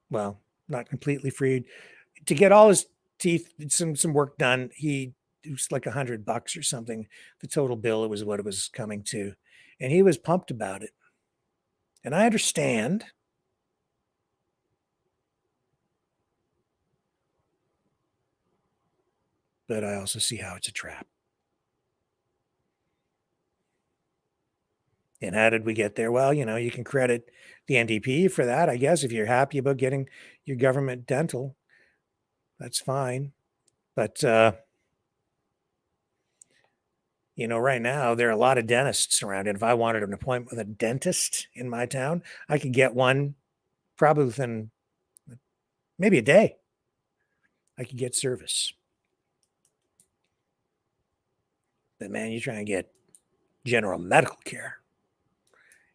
Well, not completely free. To get all his teeth, some work done, it was like $100 or something. The total bill, was what it was coming to. And he was pumped about it. And I understand. But I also see how it's a trap. And how did we get there? Well, you can credit the NDP for that, I guess. If you're happy about getting your government dental, that's fine. But, right now, there are a lot of dentists around. And if I wanted an appointment with a dentist in my town, I could get one probably within maybe a day. I could get service. But, man, you try and get general medical care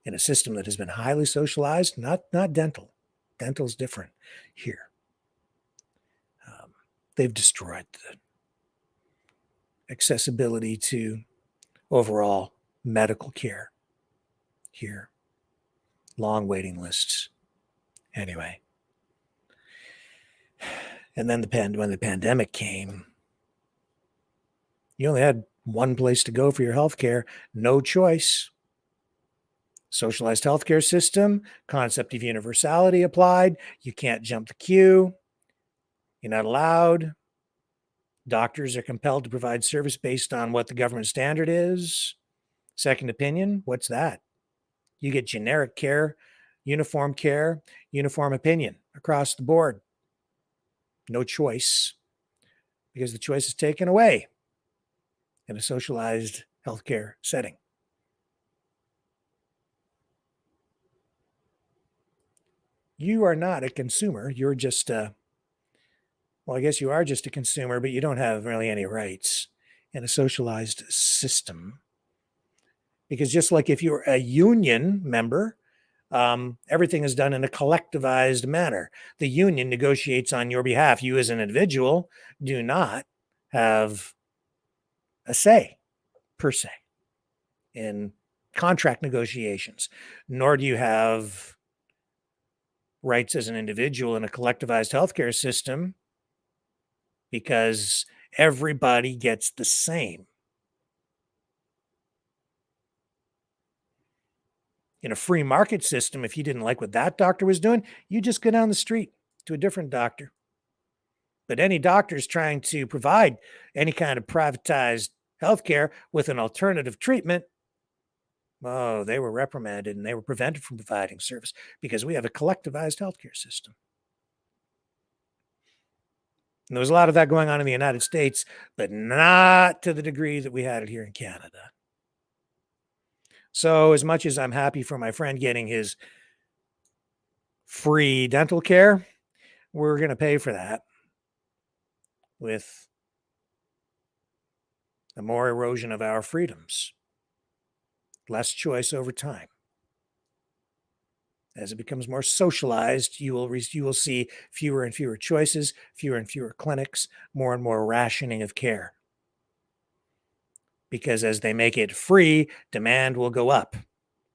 in a system that has been highly socialized, not dental. Dental's different here. They've destroyed the accessibility to overall medical care here. Long waiting lists. Anyway. And then when the pandemic came, you only had one place to go for your health care. No choice. Socialized healthcare system, concept of universality applied. You can't jump the queue. You're not allowed. Doctors are compelled to provide service based on what the government standard is. Second opinion, what's that? You get generic care, uniform opinion across the board. No choice, because the choice is taken away in a socialized healthcare setting. You are not a consumer. You're just Well, I guess you are just a consumer, but you don't have really any rights in a socialized system. Because just like if you're a union member, everything is done in a collectivized manner. The union negotiates on your behalf. You, as an individual, do not have a say, per se, in contract negotiations, nor do you have rights as an individual in a collectivized healthcare system because everybody gets the same. In a free market system, if you didn't like what that doctor was doing, you just go down the street to a different doctor. But any doctors trying to provide any kind of privatized healthcare with an alternative treatment, oh, they were reprimanded and they were prevented from providing service because we have a collectivized healthcare system. And there was a lot of that going on in the United States, but not to the degree that we had it here in Canada. So as much as I'm happy for my friend getting his free dental care, we're going to pay for that with a more erosion of our freedoms, less choice over time. As it becomes more socialized, you will see fewer and fewer choices, fewer and fewer clinics, more and more rationing of care. Because as they make it free, demand will go up.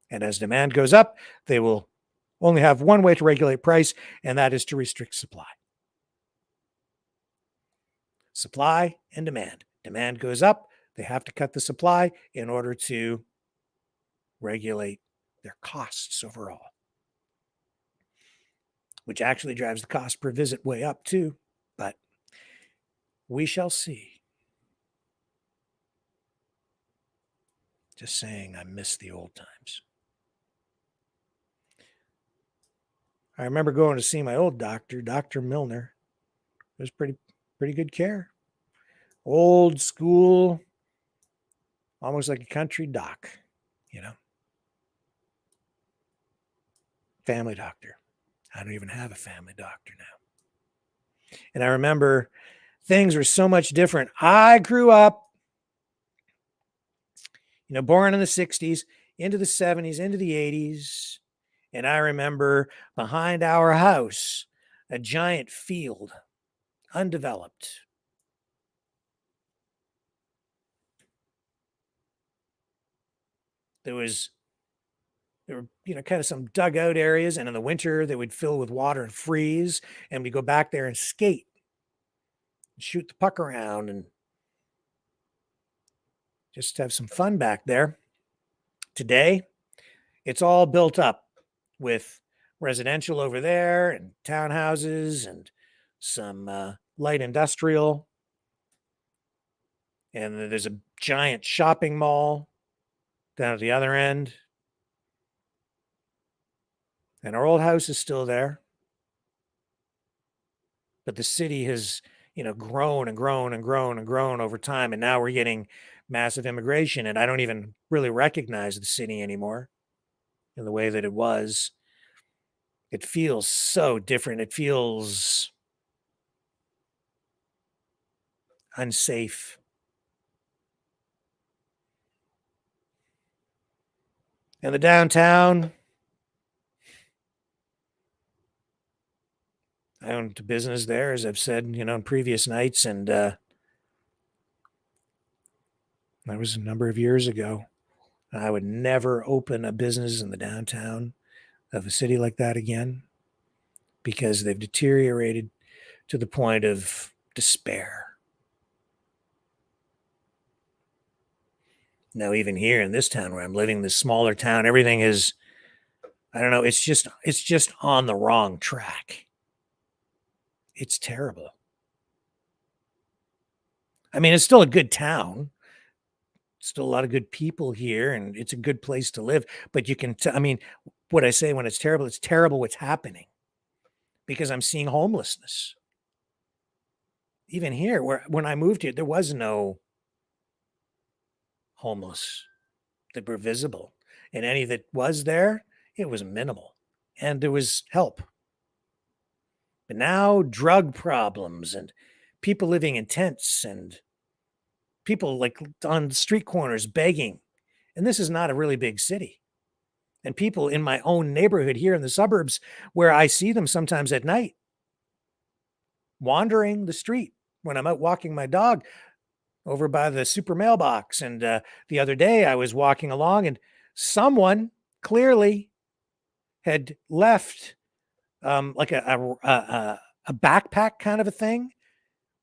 And as demand goes up, they will only have one way to regulate price, and that is to restrict supply. Supply and demand. Demand goes up, they have to cut the supply in order to regulate their costs overall, which actually drives the cost per visit way up too, but we shall see. Just saying, I miss the old times. I remember going to see my old doctor, Dr. Milner. It was pretty good care. Old school, almost like a country doc, you know. Family doctor. I don't even have a family doctor now. And I remember things were so much different. I grew up, born in the 60s, into the 70s, into the 80s. And I remember behind our house, a giant field, undeveloped. There were, kind of some dugout areas, and in the winter they would fill with water and freeze, and we'd go back there and skate, and shoot the puck around, and just have some fun back there. Today, it's all built up with residential over there and townhouses and some light industrial. And there's a giant shopping mall down at the other end. And our old house is still there. But the city has, grown and grown and grown and grown over time. And now we're getting massive immigration. And I don't even really recognize the city anymore in the way that it was. It feels so different. It feels unsafe. And the downtown, I owned a business there, as I've said, in previous nights. And that was a number of years ago. I would never open a business in the downtown of a city like that again, because they've deteriorated to the point of despair. Now, even here in this town where I'm living, this smaller town, everything is, I don't know, it's just on the wrong track. It's terrible. I mean, it's still a good town. Still a lot of good people here, and it's a good place to live. But you can, what I say when it's terrible what's happening, because I'm seeing homelessness. Even here, when I moved here, there was no homeless that were visible. And any that was there, it was minimal. And there was help. But now drug problems and people living in tents and people like on street corners begging. And this is not a really big city. And people in my own neighborhood here in the suburbs where I see them sometimes at night wandering the street when I'm out walking my dog over by the super mailbox. And the other day I was walking along and someone clearly had left like a backpack kind of a thing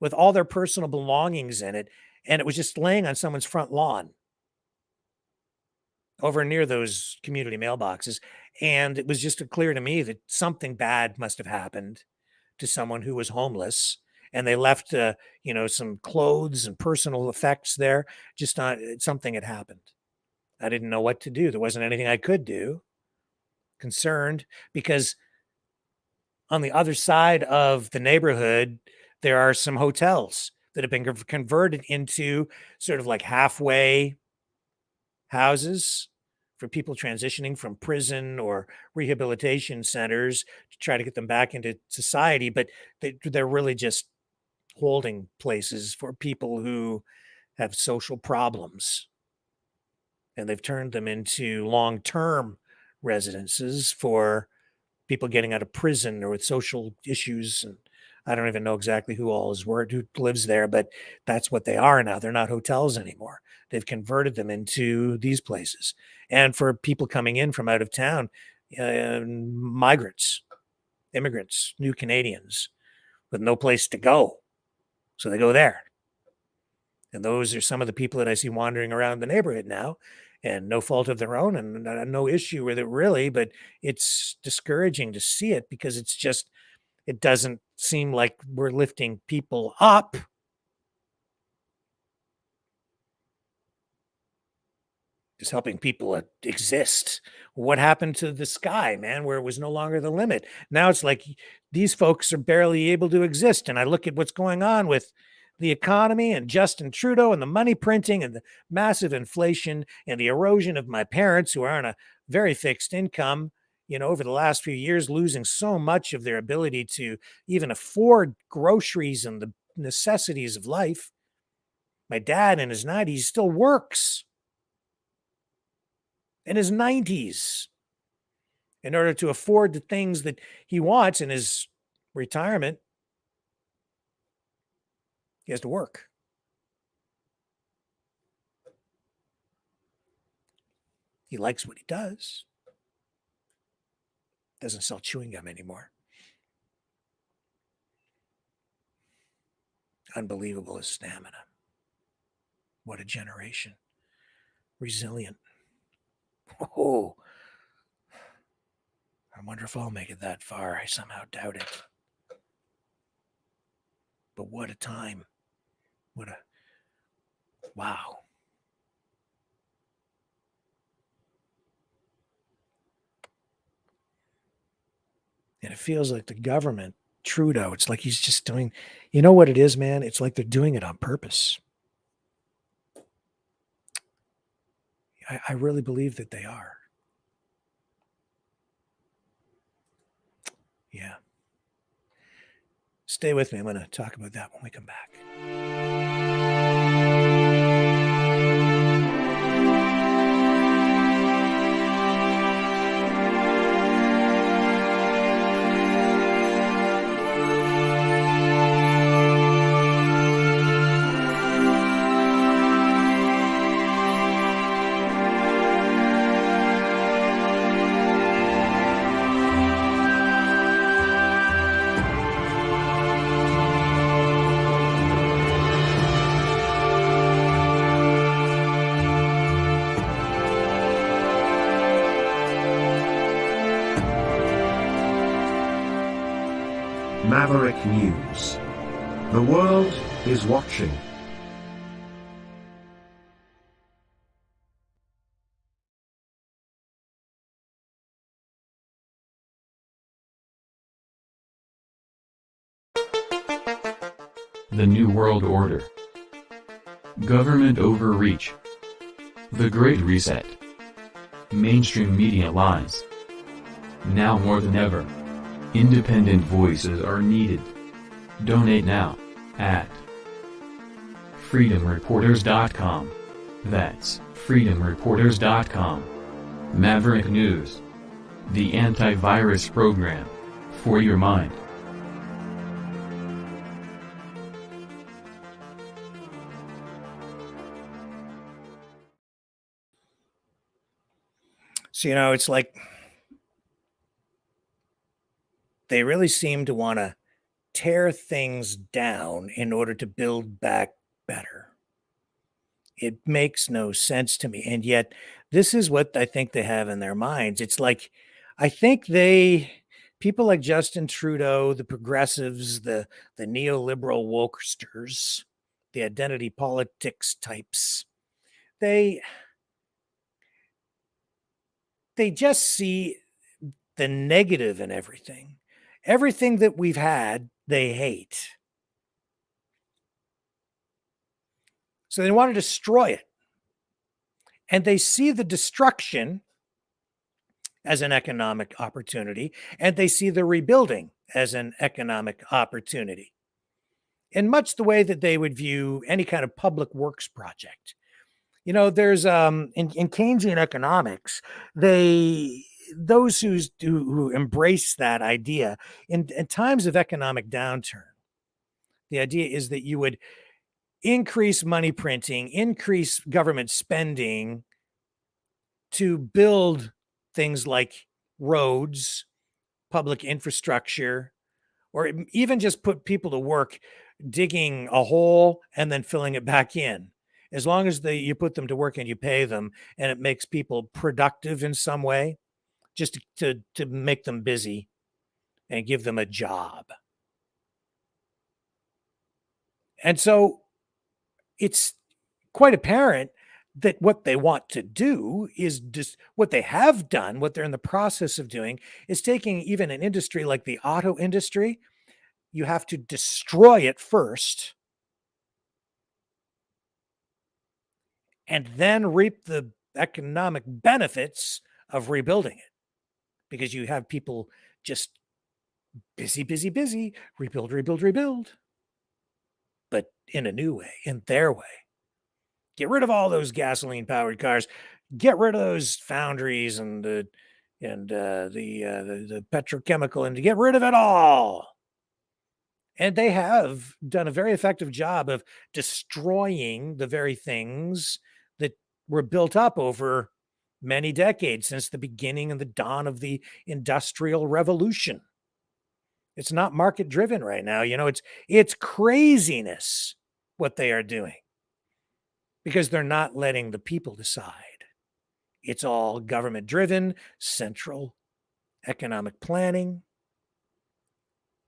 with all their personal belongings in it. And it was just laying on someone's front lawn over near those community mailboxes. And it was just clear to me that something bad must have happened to someone who was homeless. And they left, some clothes and personal effects there. Just not something had happened. I didn't know what to do. There wasn't anything I could do. Concerned because on the other side of the neighborhood, there are some hotels that have been converted into sort of like halfway houses for people transitioning from prison or rehabilitation centers to try to get them back into society. But they're really just holding places for people who have social problems. And they've turned them into long-term residences for people getting out of prison or with social issues. And I don't even know exactly who lives there, but that's what they are now. They're not hotels anymore. They've converted them into these places. And for people coming in from out of town, migrants, immigrants, new Canadians with no place to go. So they go there. And those are some of the people that I see wandering around the neighborhood now, and no fault of their own and no issue with it really, but it's discouraging to see it because it doesn't seem like we're lifting people up. Just helping people exist. What happened to the sky, man, where it was no longer the limit? Now it's like these folks are barely able to exist. And I look at what's going on with the economy and Justin Trudeau and the money printing and the massive inflation and the erosion of my parents who are on a very fixed income, over the last few years, losing so much of their ability to even afford groceries and the necessities of life. My dad in his 90s still works in his 90s in order to afford the things that he wants in his retirement. He has to work. He likes what he does. Doesn't sell chewing gum anymore. Unbelievable his stamina. What a generation. Resilient. Oh, I wonder if I'll make it that far. I somehow doubt it. But what a time. Wow. And it feels like the government, Trudeau, it's like he's just doing, you know what it is, man? It's like they're doing it on purpose. I really believe that they are. Yeah. Stay with me. I'm going to talk about that when we come back. Maverick News. The world is watching. The New World Order. Government overreach. The Great Reset. Mainstream media lies. Now more than ever. Independent voices are needed. Donate now at freedomreporters.com. That's freedomreporters.com. Maverick News, the antivirus program for your mind. So, it's like they really seem to want to tear things down in order to build back better. It makes no sense to me. And yet, this is what I think they have in their minds. It's like, I think people like Justin Trudeau, the progressives, the neoliberal wokesters, the identity politics types, they just see the negative in everything. Everything that we've had, they hate. So they want to destroy it. And they see the destruction as an economic opportunity, and they see the rebuilding as an economic opportunity. In much the way that they would view any kind of public works project. There's in Keynesian economics, those who embrace that idea in times of economic downturn, the idea is that you would increase money printing, increase government spending to build things like roads, public infrastructure, or even just put people to work digging a hole and then filling it back in. As long as you put them to work and you pay them and it makes people productive in some way, just to make them busy and give them a job. And so it's quite apparent that what they want to do is just what they have done, what they're in the process of doing is taking even an industry like the auto industry. You have to destroy it first and then reap the economic benefits of rebuilding it, because you have people just busy, rebuild, but in a new way, in their way. Get rid of all those gasoline powered cars, get rid of those foundries and the petrochemical, and get rid of it all. And they have done a very effective job of destroying the very things that were built up over many decades since the beginning and the dawn of the Industrial Revolution. It's not market driven right now. It's craziness what they are doing, because they're not letting the people decide. It's all government driven, central economic planning,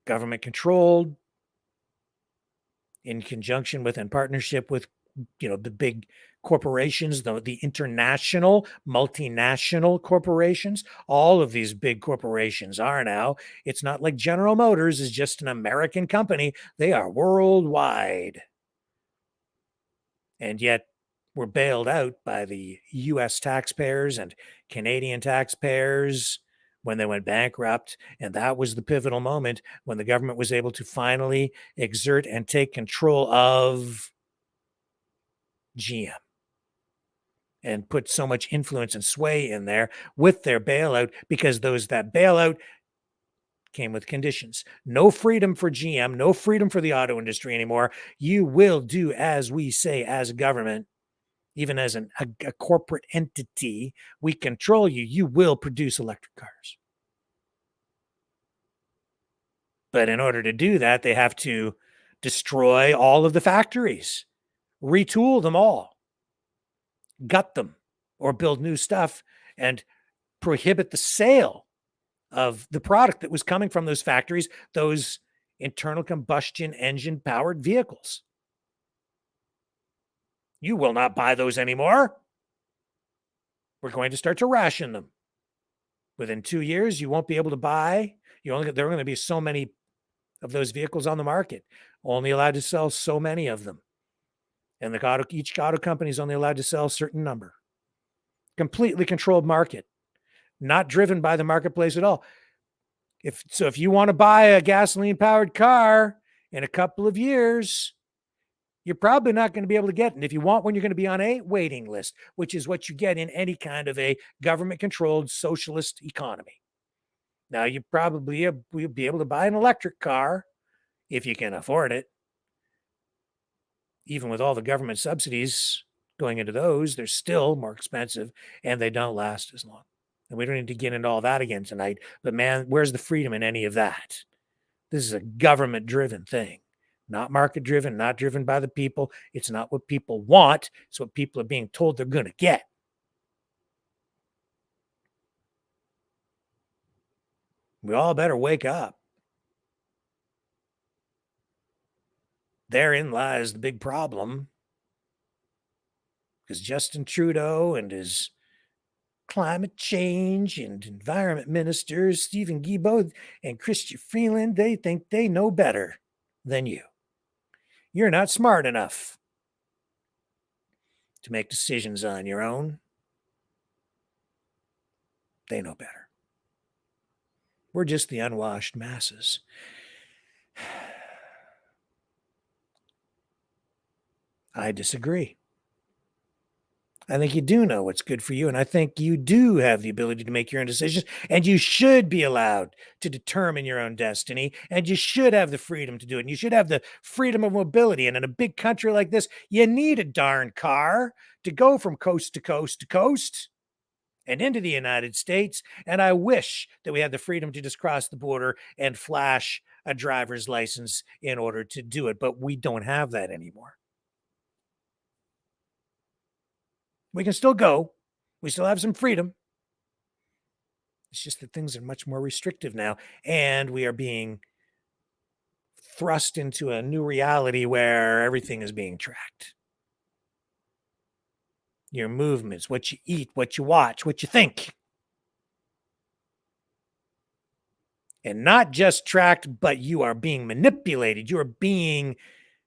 government controlled, in conjunction with and partnership with, the big corporations, the international, multinational corporations. All of these big corporations are now. It's not like General Motors is just an American company. They are worldwide. And yet we're bailed out by the US taxpayers and Canadian taxpayers when they went bankrupt. And that was the pivotal moment when the government was able to finally exert and take control of GM and put so much influence and sway in there with their bailout, because that bailout came with conditions. No freedom for GM, no freedom for the auto industry anymore. You will do as we say as a government, even as a corporate entity. We control you. You will produce electric cars. But in order to do that, they have to destroy all of the factories, retool them all, gut them, or build new stuff, and prohibit the sale of the product that was coming from those factories, those internal combustion engine powered vehicles. You will not buy those anymore. We're going to start to ration them. Within 2 years, you won't be able to buy. There are going to be so many of those vehicles on the market, only allowed to sell so many of them. And each auto company is only allowed to sell a certain number. Completely controlled market, not driven by the marketplace at all. If you want to buy a gasoline powered car in a couple of years, you're probably not going to be able to get it. And if you want one, you're going to be on a waiting list, which is what you get in any kind of a government controlled socialist economy. Now, you probably will be able to buy an electric car if you can afford it. Even with all the government subsidies going into those, they're still more expensive and they don't last as long. And we don't need to get into all that again tonight. But man, where's the freedom in any of that? This is a government driven thing, not market driven, not driven by the people. It's not what people want. It's what people are being told they're going to get. We all better wake up. Therein lies the big problem. Because Justin Trudeau and his climate change and environment ministers, Stephen Guilbeault and Chrystia Freeland, they think they know better than you. You're not smart enough to make decisions on your own. They know better. We're just the unwashed masses. I disagree. I think you do know what's good for you, and I think you do have the ability to make your own decisions, and you should be allowed to determine your own destiny, and you should have the freedom to do it, and you should have the freedom of mobility. And in a big country like this, you need a darn car to go from coast to coast to coast and into the United States. And I wish that we had the freedom to just cross the border and flash a driver's license in order to do it, but we don't have that anymore. We can still go. We still have some freedom. It's just that things are much more restrictive now, and we are being thrust into a new reality where everything is being tracked. Your movements, what you eat, what you watch, what you think. And not just tracked, but you are being manipulated. You are being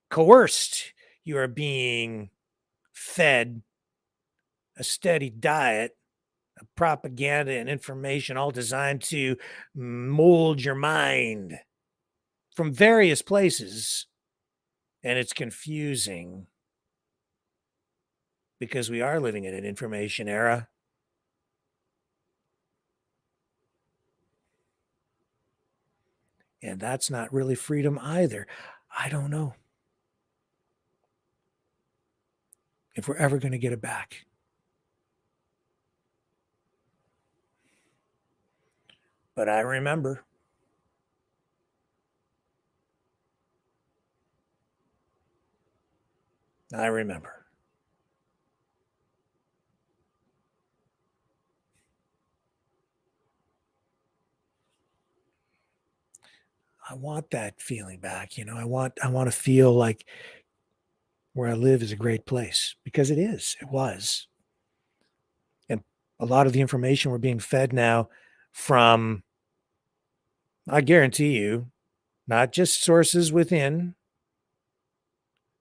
coerced. You are being fed a steady diet of propaganda and information, all designed to mold your mind from various places. And it's confusing because we are living in an information era. And that's not really freedom either. I don't know if we're ever going to get it back. But I remember. I remember. I want that feeling back. I want to feel like where I live is a great place, because it is. It was. And a lot of the information we're being fed now from, I guarantee you, not just sources within.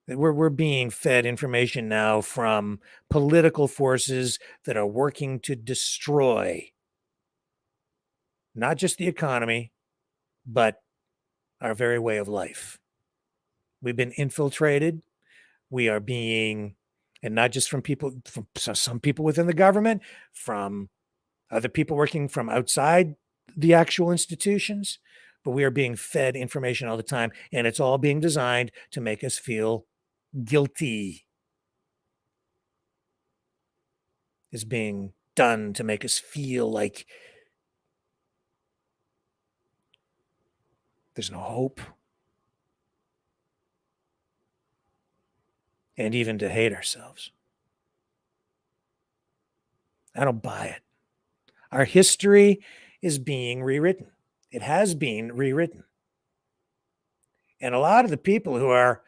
We're being fed information now from political forces that are working to destroy not just the economy, but our very way of life. We've been infiltrated. We are being, and not just from some people within the government, from other people working from outside the actual institutions, but we are being fed information all the time, and it's all being designed to make us feel guilty. Is being done to make us feel like there's no hope, and even to hate ourselves. I don't buy it. Our history is being rewritten. It has been rewritten. And a lot of the people who are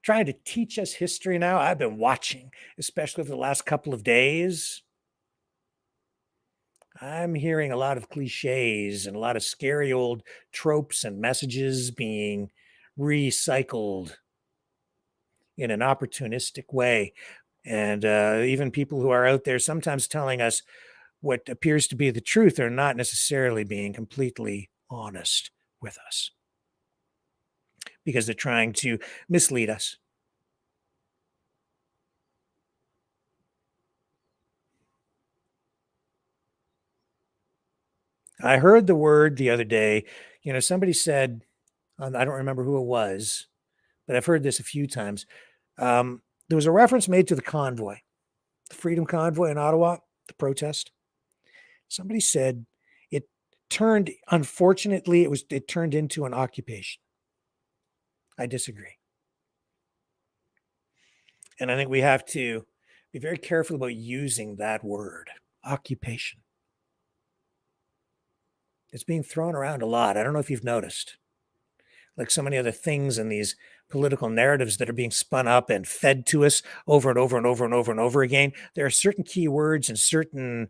trying to teach us history now, I've been watching, especially over the last couple of days. I'm hearing a lot of cliches and a lot of scary old tropes and messages being recycled in an opportunistic way. And even people who are out there sometimes telling us, what appears to be the truth are not necessarily being completely honest with us, because they're trying to mislead us. I heard the word the other day. Somebody said, I don't remember who it was, but I've heard this a few times. There was a reference made to the convoy, the Freedom Convoy in Ottawa, the protest. Somebody said unfortunately, it turned into an occupation. I disagree. And I think we have to be very careful about using that word, occupation. It's being thrown around a lot. I don't know if you've noticed. Like so many other things in these political narratives that are being spun up and fed to us over and over and over and over and over again, there are certain keywords and certain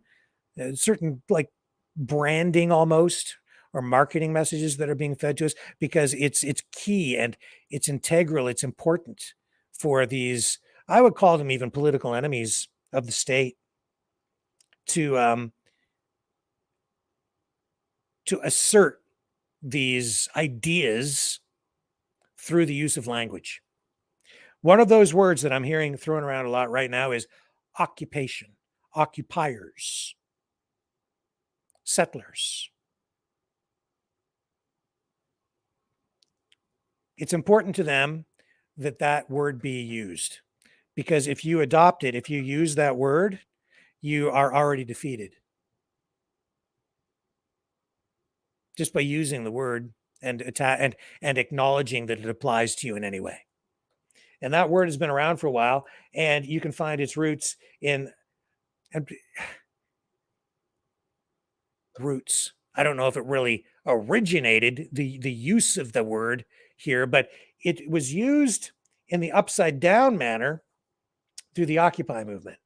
like branding almost, or marketing messages that are being fed to us, because it's key and it's integral. It's important for these, I would call them even political enemies of the state, to assert these ideas through the use of language. One of those words that I'm hearing thrown around a lot right now is occupation, occupiers, settlers. It's important to them that that word be used, because if you adopt it, if you use that word, you are already defeated just by using the word and acknowledging that it applies to you in any way. And that word has been around for a while, and you can find its roots in roots. I don't know if it really originated the use of the word here, but it was used in the upside down manner through the Occupy movement,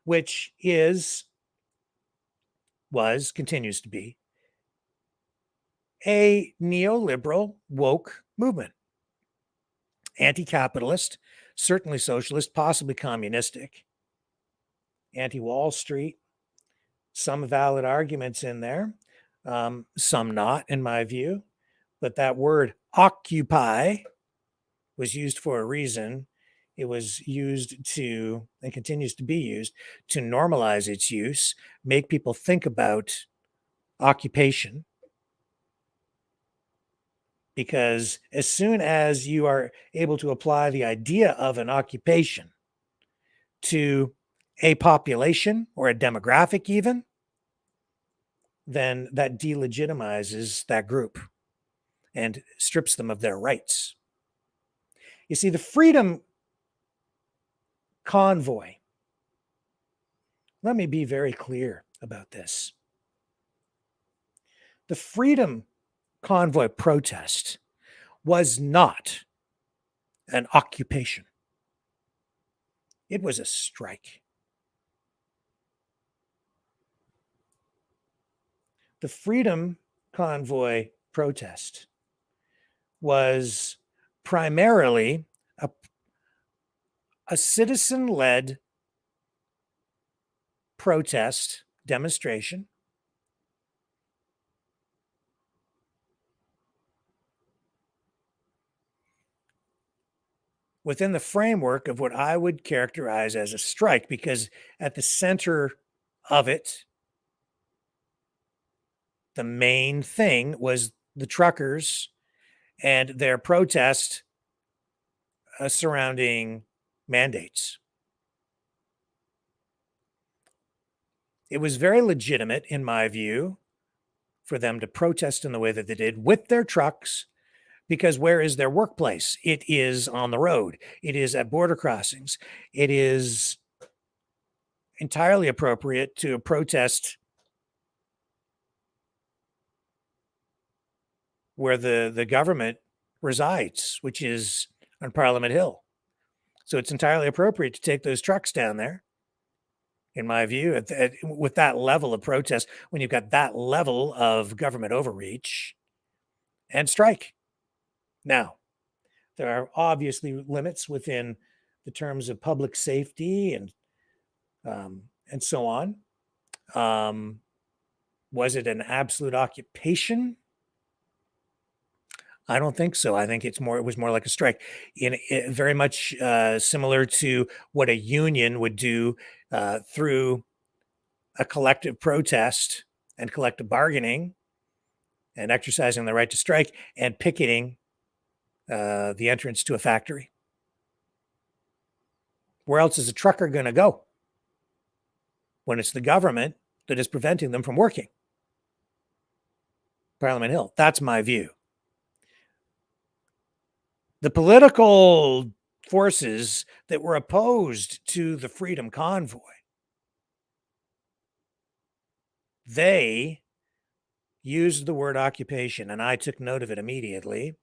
which continues to be a neoliberal woke movement, anti-capitalist, certainly socialist, possibly communistic, anti-Wall Street, some valid arguments in there, some not, in my view. But that word occupy was used for a reason. It was used to, and continues to be used, to normalize its use, make people think about occupation. Because as soon as you are able to apply the idea of an occupation to a population or a demographic even, then that delegitimizes that group and strips them of their rights. You see, the Freedom Convoy, let me be very clear about this. The Freedom Convoy protest was not an occupation. It was a strike. The Freedom Convoy protest was primarily a citizen-led protest demonstration within the framework of what I would characterize as a strike, because at the center of it, the main thing was the truckers and their protest surrounding mandates. It was very legitimate, in my view, for them to protest in the way that they did with their trucks, because where is their workplace? It is on the road. It is at border crossings. It is entirely appropriate to protest where the government resides, which is on Parliament Hill. So it's entirely appropriate to take those trucks down there, in my view, with that level of protest, when you've got that level of government overreach, and strike. Now, there are obviously limits within the terms of public safety and so on. Was it an absolute occupation? I don't think so. I think it was more like a strike, very much similar to what a union would do through a collective protest and collective bargaining and exercising the right to strike and picketing the entrance to a factory. Where else is a trucker going to go when it's the government that is preventing them from working? Parliament Hill. That's my view. The political forces that were opposed to the Freedom Convoy, they used the word occupation, and I took note of it immediately.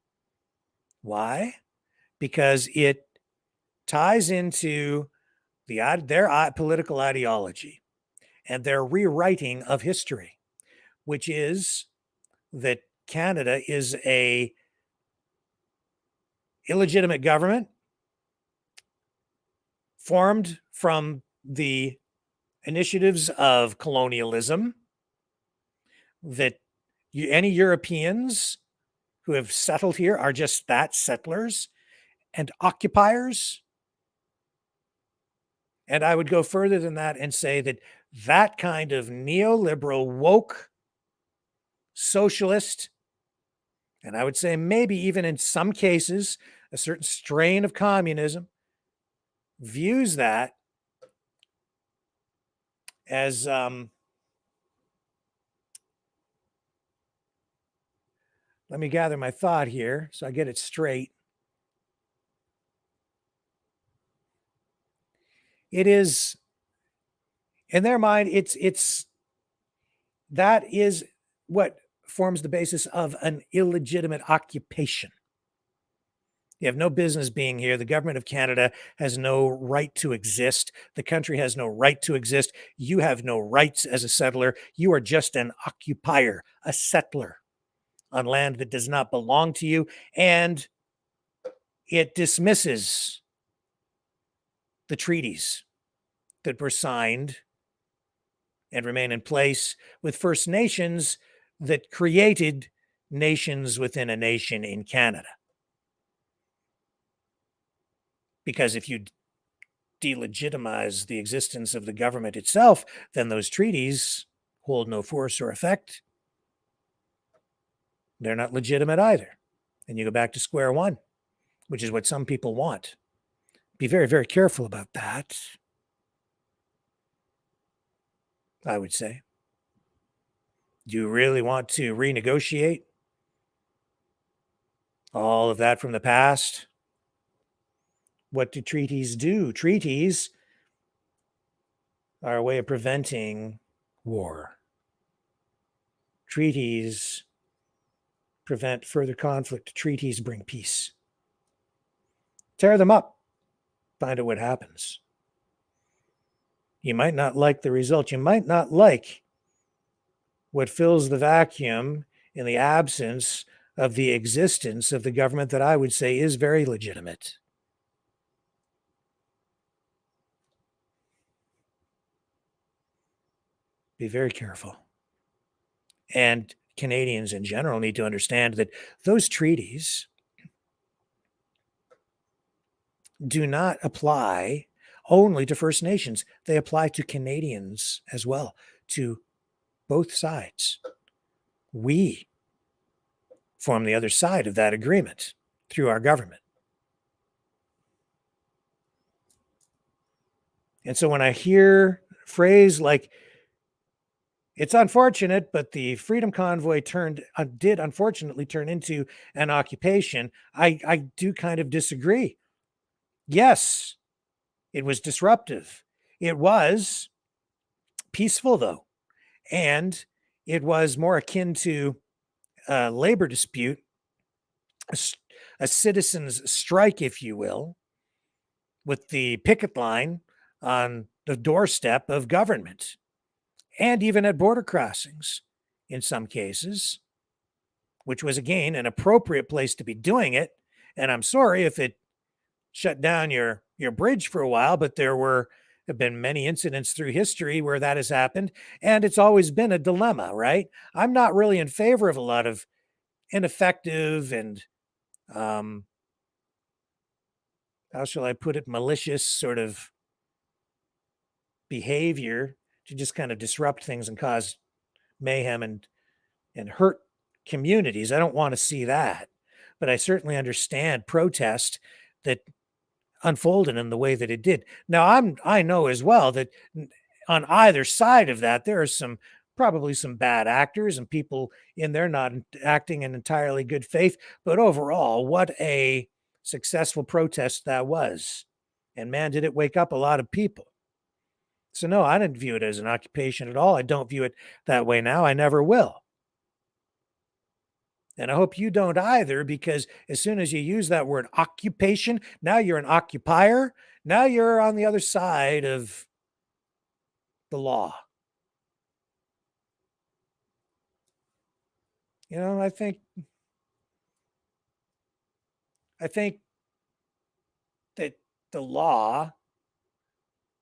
Why? Because it ties into their political ideology and their rewriting of history, which is that Canada is a illegitimate government formed from the initiatives of colonialism, that any Europeans who have settled here are just that, settlers and occupiers. And I would go further than that and say that that kind of neoliberal, woke, socialist, and I would say maybe even in some cases, a certain strain of communism, views that as let me gather my thought here so I get it straight. It is, in their mind, that is what forms the basis of an illegitimate occupation. You have no business being here. The government of Canada has no right to exist. The country has no right to exist. You have no rights as a settler. You are just an occupier, a settler on land that does not belong to you. And it dismisses the treaties that were signed and remain in place with First Nations that created nations within a nation in Canada. Because if you delegitimize the existence of the government itself, then those treaties hold no force or effect. They're not legitimate either. And you go back to square one, which is what some people want. Be very, very careful about that, I would say. Do you really want to renegotiate all of that from the past? What do treaties do? Treaties are a way of preventing war. Treaties prevent further conflict. Treaties bring peace. Tear them up. Find out what happens. You might not like the result. You might not like what fills the vacuum in the absence of the existence of the government that I would say is very legitimate. Be very careful. And Canadians in general need to understand that those treaties do not apply only to First Nations. They apply to Canadians as well, to both sides. We form the other side of that agreement through our government. And so when I hear a phrase like, it's unfortunate, but the Freedom Convoy did unfortunately turn into an occupation, I do kind of disagree. Yes, it was disruptive. It was peaceful, though. And it was more akin to a labor dispute, a citizen's strike, if you will, with the picket line on the doorstep of government, and even at border crossings in some cases, which was, again, an appropriate place to be doing it. And I'm sorry if it shut down your bridge for a while, but there were have been many incidents through history where that has happened, and it's always been a dilemma, right? I'm not really in favor of a lot of ineffective and um, how shall I put it, malicious sort of behavior to just kind of disrupt things and cause mayhem and hurt communities. I don't want to see that, but I certainly understand protest that unfolded in the way that it did. Now, I know as well that on either side of that, there are probably some bad actors and people in there not acting in entirely good faith. But overall, what a successful protest that was. And man, did it wake up a lot of people. So no, I didn't view it as an occupation at all. I don't view it that way now. I never will. And I hope you don't either, because as soon as you use that word occupation, now you're an occupier. Now you're on the other side of the law. You know, I think that the law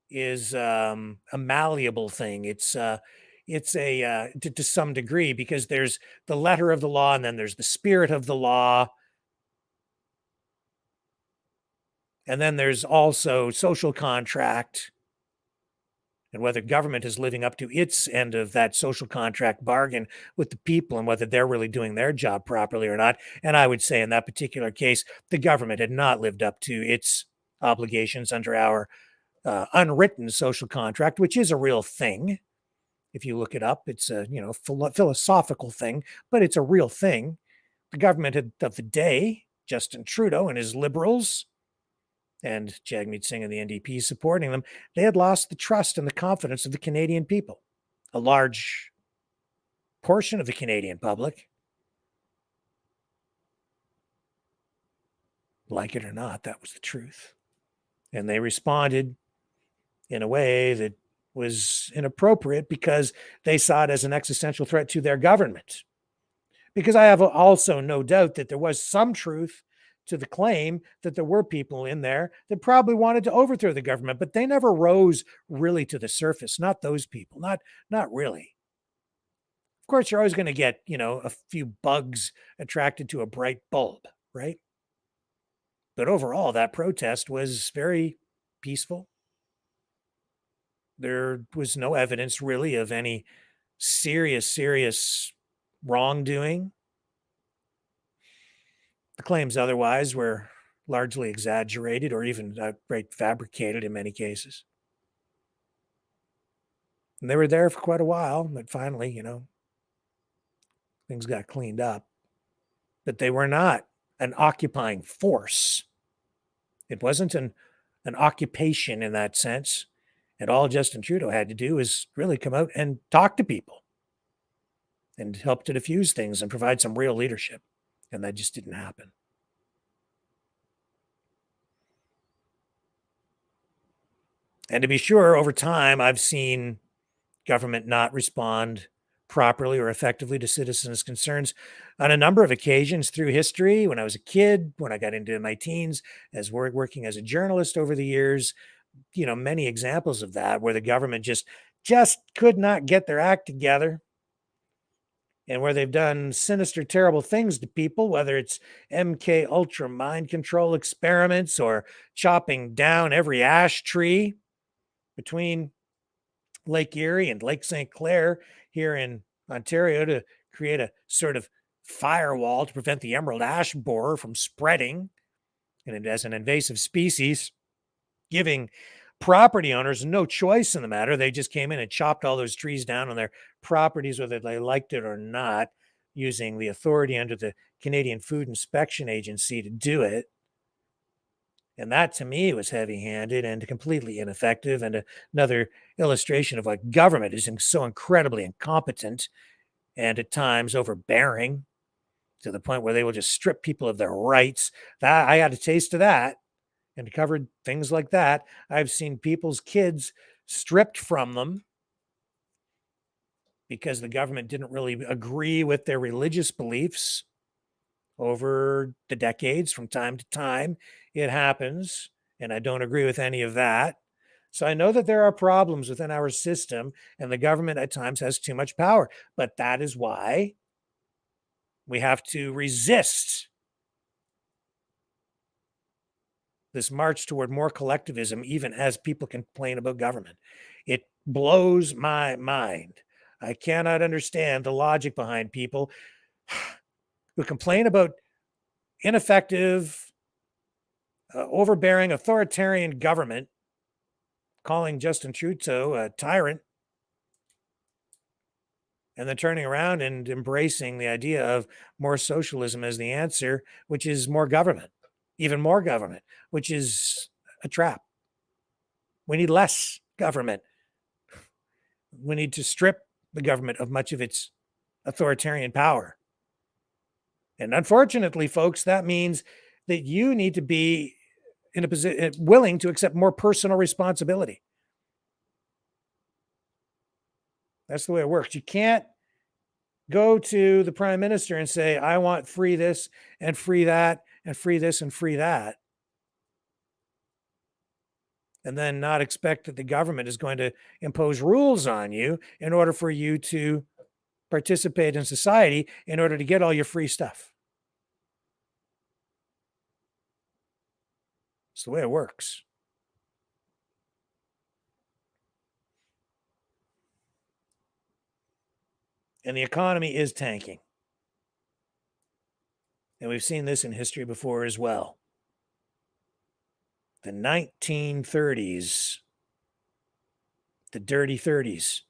is a malleable thing. It's a to some degree, because there's the letter of the law and then there's the spirit of the law. And then there's also social contract and whether government is living up to its end of that social contract bargain with the people and whether they're really doing their job properly or not. And I would say in that particular case, the government had not lived up to its obligations under our unwritten social contract, which is a real thing. If you look it up, it's a philosophical thing, but it's a real thing. The government of the day, Justin Trudeau and his liberals, and Jagmeet Singh and the NDP supporting them, they had lost the trust and the confidence of the Canadian people, a large portion of the Canadian public. Like it or not, that was the truth. And they responded in a way that was inappropriate because they saw it as an existential threat to their government. Because I have also no doubt that there was some truth to the claim that there were people in there that probably wanted to overthrow the government, but they never rose really to the surface. Not those people, not really. Of course, you're always going to get, a few bugs attracted to a bright bulb, right? But overall, that protest was very peaceful. There was no evidence really of any serious wrongdoing. The claims otherwise were largely exaggerated or even outright fabricated in many cases. And they were there for quite a while, but finally, things got cleaned up. But they were not an occupying force. It wasn't an occupation in that sense. And all Justin Trudeau had to do is really come out and talk to people and help to diffuse things and provide some real leadership. And that just didn't happen. And to be sure, over time, I've seen government not respond properly or effectively to citizens' concerns on a number of occasions through history. When I was a kid, when I got into my teens, as working as a journalist over the years, many examples of that where the government just could not get their act together, and where they've done sinister, terrible things to people, whether it's MK Ultra mind control experiments or chopping down every ash tree between Lake Erie and Lake St. Clair here in Ontario to create a sort of firewall to prevent the emerald ash borer from spreading, and as an invasive species, giving property owners no choice in the matter. They just came in and chopped all those trees down on their properties, whether they liked it or not, using the authority under the Canadian Food Inspection Agency to do it. And that, to me, was heavy-handed and completely ineffective, and another illustration of why government is so incredibly incompetent and at times overbearing to the point where they will just strip people of their rights. That I got a taste of that and covered things like that. I've seen people's kids stripped from them because the government didn't really agree with their religious beliefs. Over the decades, from time to time, it happens, and I don't agree with any of that. So I know that there are problems within our system, and the government at times has too much power. But that is why we have to resist this march toward more collectivism, even as people complain about government. It blows my mind. I cannot understand the logic behind people who complain about ineffective, overbearing, authoritarian government, calling Justin Trudeau a tyrant, and then turning around and embracing the idea of more socialism as the answer, which is more government, even more government, which is a trap. We need less government. We need to strip the government of much of its authoritarian power. And unfortunately, folks, that means that you need to be in a position willing to accept more personal responsibility. That's the way it works. You can't go to the prime minister and say, I want free this and free that and free this and free that, and then not expect that the government is going to impose rules on you in order for you to participate in society in order to get all your free stuff. It's the way it works. And the economy is tanking. And we've seen this in history before as well. The 1930s, the dirty 30s.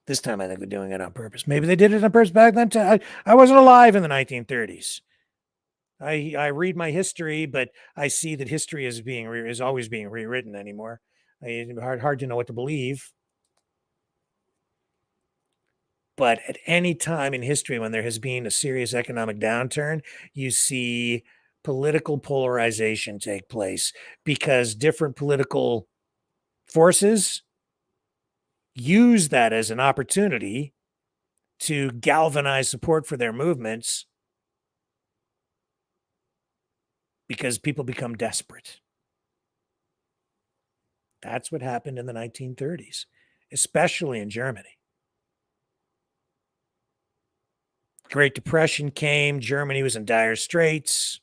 This time I think they're doing it on purpose. Maybe they did it on purpose back then too. I wasn't alive in the 1930s. I read my history, but I see that history is always being rewritten anymore. It's hard to know what to believe. But at any time in history when there has been a serious economic downturn, you see political polarization take place because different political forces use that as an opportunity to galvanize support for their movements because people become desperate. That's what happened in the 1930s, especially in Germany. Great Depression came. Germany was in dire straits.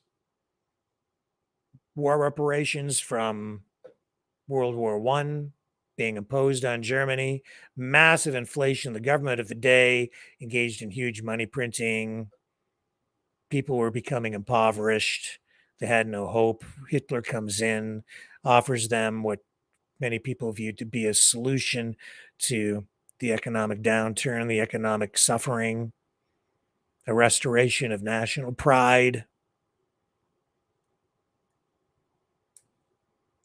War reparations from World War I being imposed on Germany. Massive inflation. The government of the day engaged in huge money printing. People were becoming impoverished. They had no hope. Hitler comes in, offers them what many people viewed to be a solution to the economic downturn, the economic suffering, a restoration of national pride.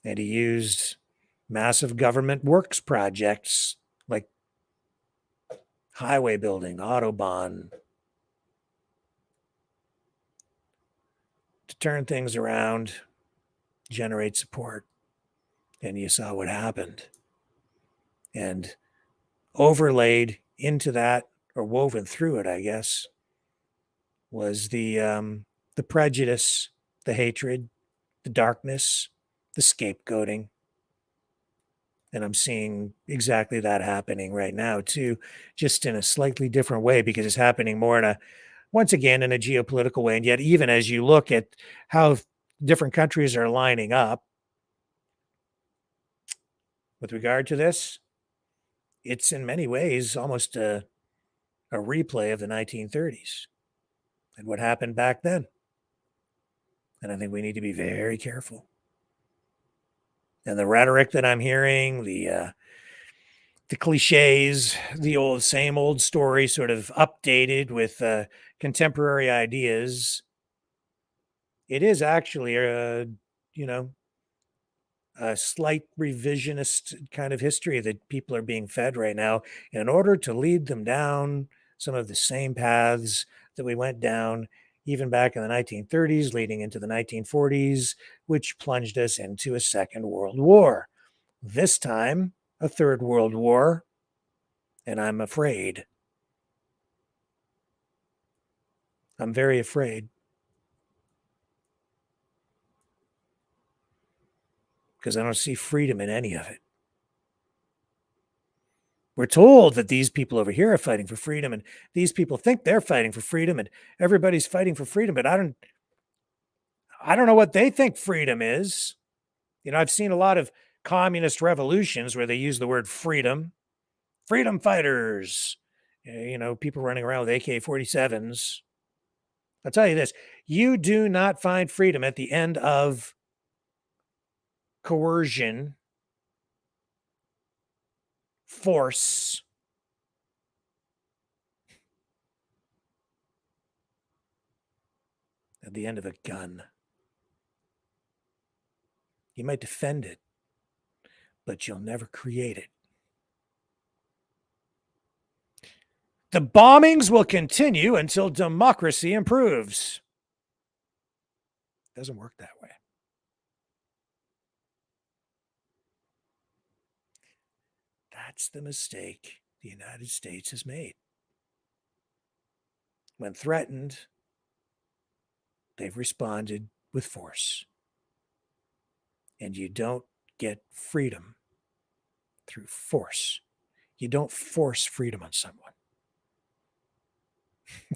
And he used massive government works projects like highway building, Autobahn, to turn things around, generate support. And you saw what happened. And overlaid into that, or woven through it, I guess, was the prejudice, the hatred, the darkness, the scapegoating. And I'm seeing exactly that happening right now too, just in a slightly different way, because it's happening more once again, in a geopolitical way. And yet, even as you look at how different countries are lining up with regard to this, it's in many ways almost a replay of the 1930s and what happened back then. And I think we need to be very careful. And the rhetoric that I'm hearing, the cliches, the same old story, sort of updated with contemporary ideas, it is actually a slight revisionist kind of history that people are being fed right now in order to lead them down some of the same paths that we went down even back in the 1930s, leading into the 1940s, which plunged us into a Second World War. This time, a Third World War, and I'm afraid. I'm very afraid. because I don't see freedom in any of it. We're told that these people over here are fighting for freedom, and these people think they're fighting for freedom, and everybody's fighting for freedom, but I don't know what they think freedom is. I've seen a lot of communist revolutions where they use the word freedom fighters, people running around with AK-47s. I'll tell you this, you do not find freedom at the end of coercion, force, at the end of a gun. You might defend it, but you'll never create it. The bombings will continue until democracy improves. It doesn't work that way. That's the mistake the United States has made. When threatened, they've responded with force. And you don't get freedom through force. You don't force freedom on someone.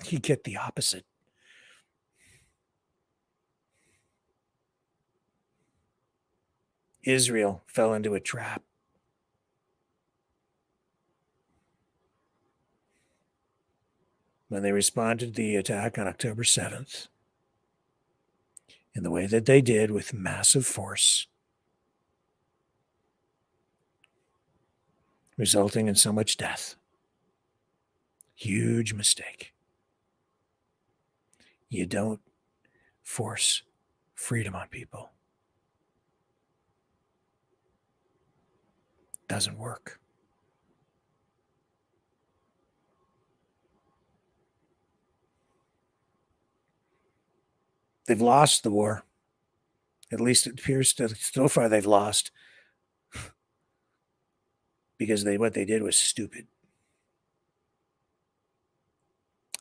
You get the opposite. Israel fell into a trap. When they responded to the attack on October 7th, in the way that they did with massive force, resulting in so much death. Huge mistake. You don't force freedom on people. Doesn't work. They've lost the war. At least it appears to, so far they've lost. Because what they did was stupid.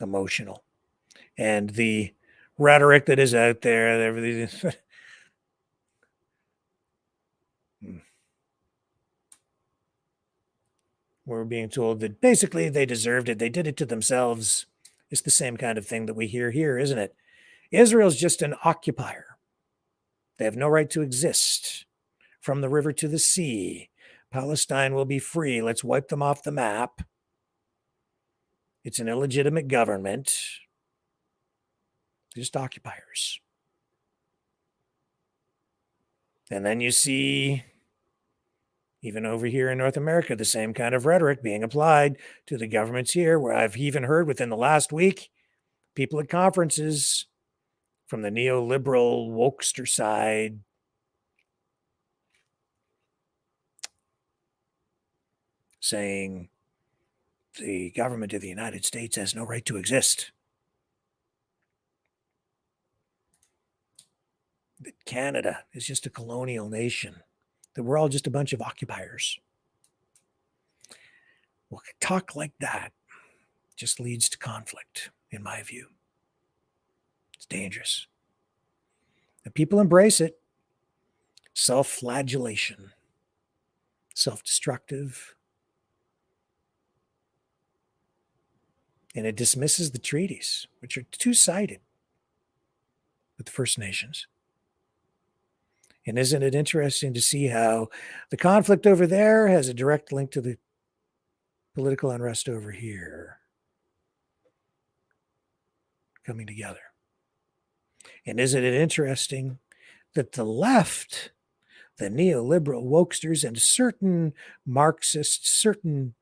Emotional. And the rhetoric that is out there, everything. We're being told that basically they deserved it. They did it to themselves. It's the same kind of thing that we hear here, isn't it? Israel's just an occupier. They have no right to exist. From the river to the sea, Palestine will be free. Let's wipe them off the map. It's an illegitimate government. They're just occupiers. And then you see, even over here in North America, the same kind of rhetoric being applied to the governments here, where I've even heard within the last week, people at conferences from the neoliberal wokester side saying the government of the United States has no right to exist. That Canada is just a colonial nation. That we're all just a bunch of occupiers. Well, talk like that just leads to conflict, in my view. It's dangerous. And people embrace it. Self-flagellation. Self-destructive. And it dismisses the treaties, which are two-sided with the First Nations. And isn't it interesting to see how the conflict over there has a direct link to the political unrest over here coming together? And isn't it interesting that the left, the neoliberal wokesters, and certain Marxists, certain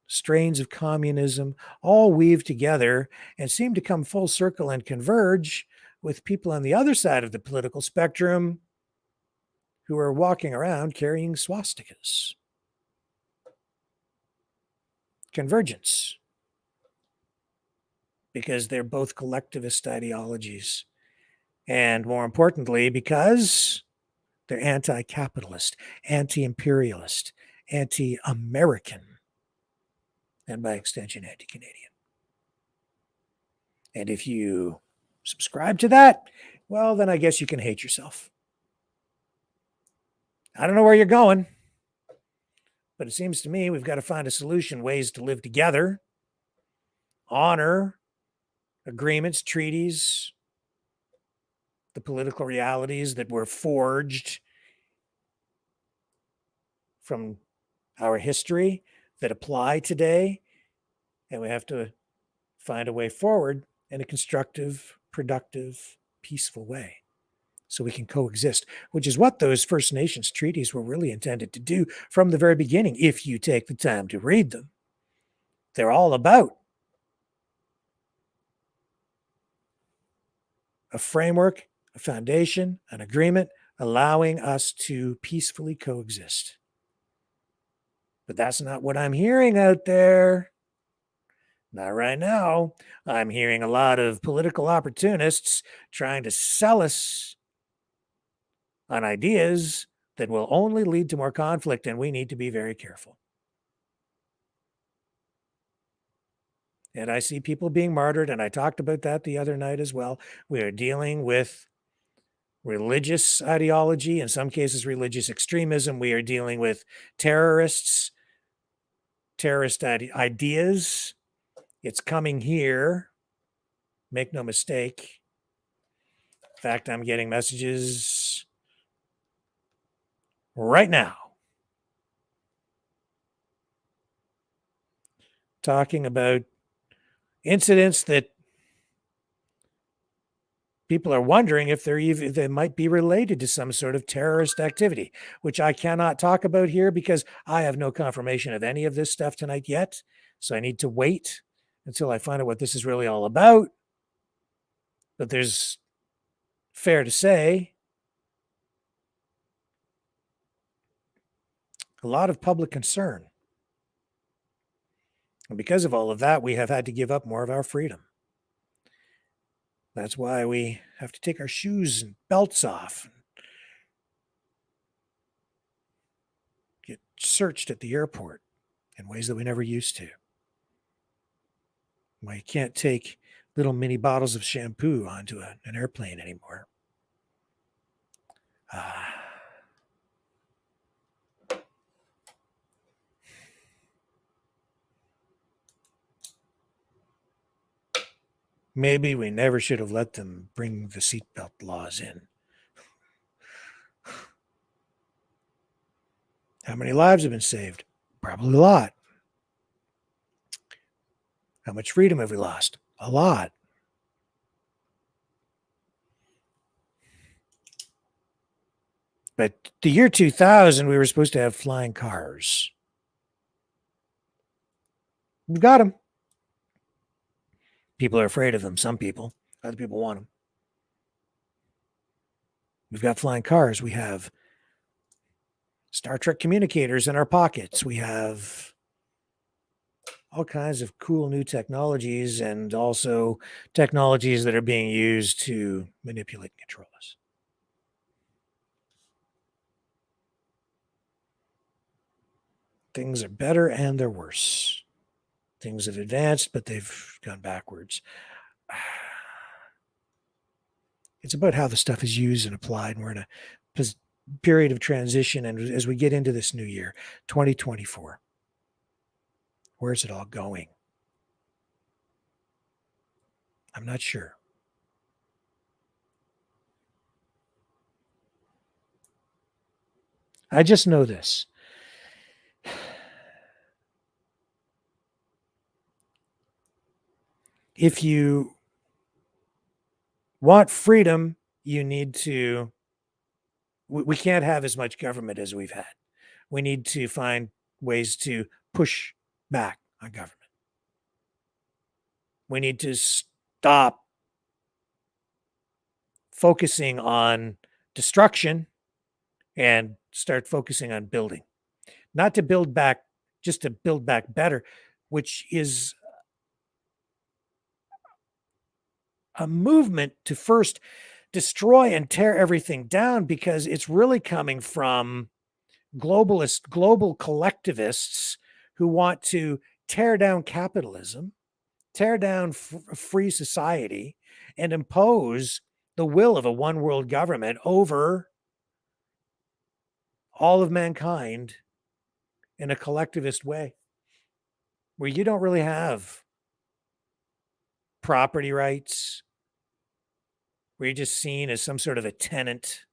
strains of communism all weave together and seem to come full circle and converge with people on the other side of the political spectrum who are walking around carrying swastikas. Convergence. Because they're both collectivist ideologies. And more importantly, because they're anti-capitalist, anti-imperialist, anti-American, and by extension, anti-Canadian. And if you subscribe to that, well, then I guess you can hate yourself. I don't know where you're going, but it seems to me we've got to find a solution, ways to live together, honor agreements, treaties, the political realities that were forged from our history that apply today. And we have to find a way forward in a constructive, productive, peaceful way so we can coexist, which is what those First Nations treaties were really intended to do from the very beginning, if you take the time to read them. They're all about a framework, a foundation, an agreement allowing us to peacefully coexist. But that's not what I'm hearing out there. Not right now. I'm hearing a lot of political opportunists trying to sell us on ideas that will only lead to more conflict, and we need to be very careful. And I see people being martyred, and I talked about that the other night as well. We are dealing with religious ideology, in some cases religious extremism. We are dealing with terrorists, terrorist ideas. It's coming here. Make no mistake. In fact, I'm getting messages right now talking about incidents that people are wondering if they might be related to some sort of terrorist activity, which I cannot talk about here because I have no confirmation of any of this stuff tonight yet. So I need to wait until I find out what this is really all about. But there's, fair to say, a lot of public concern. And because of all of that, we have had to give up more of our freedom. That's why we have to take our shoes and belts off, get searched at the airport in ways that we never used to. Why you can't take little mini bottles of shampoo onto an airplane anymore. Maybe we never should have let them bring the seatbelt laws in. How many lives have been saved? Probably a lot. How much freedom have we lost? A lot. But the year 2000, we were supposed to have flying cars. We've got them. People are afraid of them. Some people. Other people want them. We've got flying cars. We have Star Trek communicators in our pockets. We have all kinds of cool new technologies and also technologies that are being used to manipulate and control us. Things are better and they're worse. Things have advanced, but they've gone backwards. It's about how the stuff is used and applied. And we're in a period of transition. And as we get into this new year, 2024, where's it all going? I'm not sure. I just know this. If you want freedom, you need to, we can't have as much government as we've had. We need to find ways to push back on government. We need to stop focusing on destruction and start focusing on building. Not to build back, just to build back better, which is a movement to first destroy and tear everything down, because it's really coming from global collectivists who want to tear down capitalism, tear down free society, and impose the will of a one world government over all of mankind in a collectivist way, where you don't really have property rights, where you're just seen as some sort of a tenant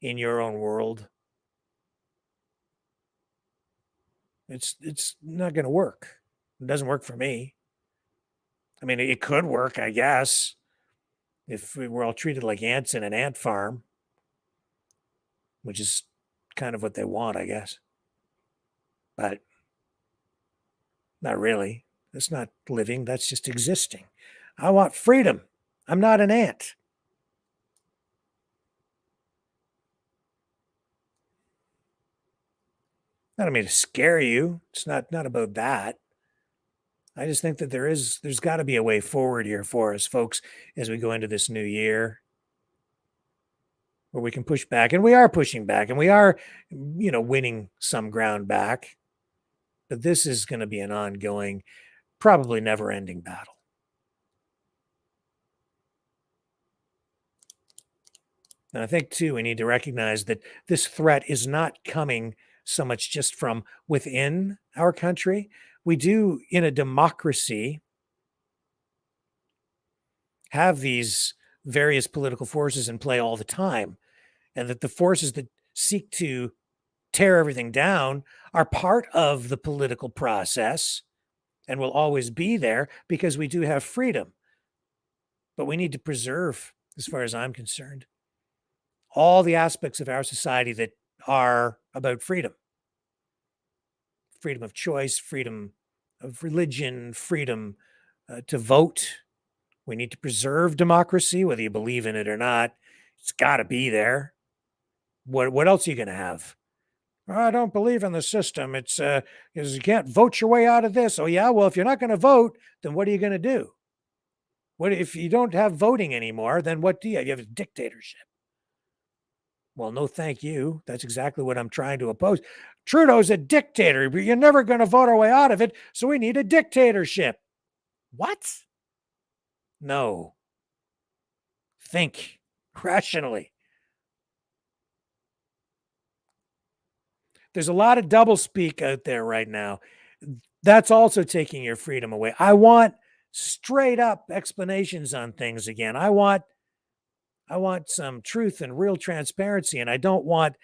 in your own world. It's not going to work. It doesn't work for me. I mean, it could work, I guess, if we were all treated like ants in an ant farm, which is kind of what they want, I guess. But not really. That's not living. That's just existing. I want freedom. I'm not an ant. I don't mean to scare you. It's not about that. I just think that there's got to be a way forward here for us, folks, as we go into this new year, where we can push back, and we are pushing back, and we are, winning some ground back. But this is going to be an ongoing, probably never-ending battle. And I think, too, we need to recognize that this threat is not coming so much just from within our country. We do, in a democracy, have these various political forces in play all the time, and that the forces that seek to tear everything down are part of the political process and will always be there because we do have freedom. But we need to preserve, as far as I'm concerned, all the aspects of our society that are about freedom. Freedom of choice, freedom of religion, freedom to vote. We need to preserve democracy, whether you believe in it or not. It's got to be there. What else are you going to have? I don't believe in the system. It's you can't vote your way out of this. Oh yeah, well, if you're not going to vote, then what are you going to do? What if you don't have voting anymore? Then what do you have? You have a dictatorship. Well, no, thank you. That's exactly what I'm trying to oppose. Trudeau's a dictator, but you're never going to vote our way out of it. So we need a dictatorship. What? No. Think rationally. There's a lot of doublespeak out there right now. That's also taking your freedom away. I want straight up explanations on things again. I want some truth and real transparency, and I don't want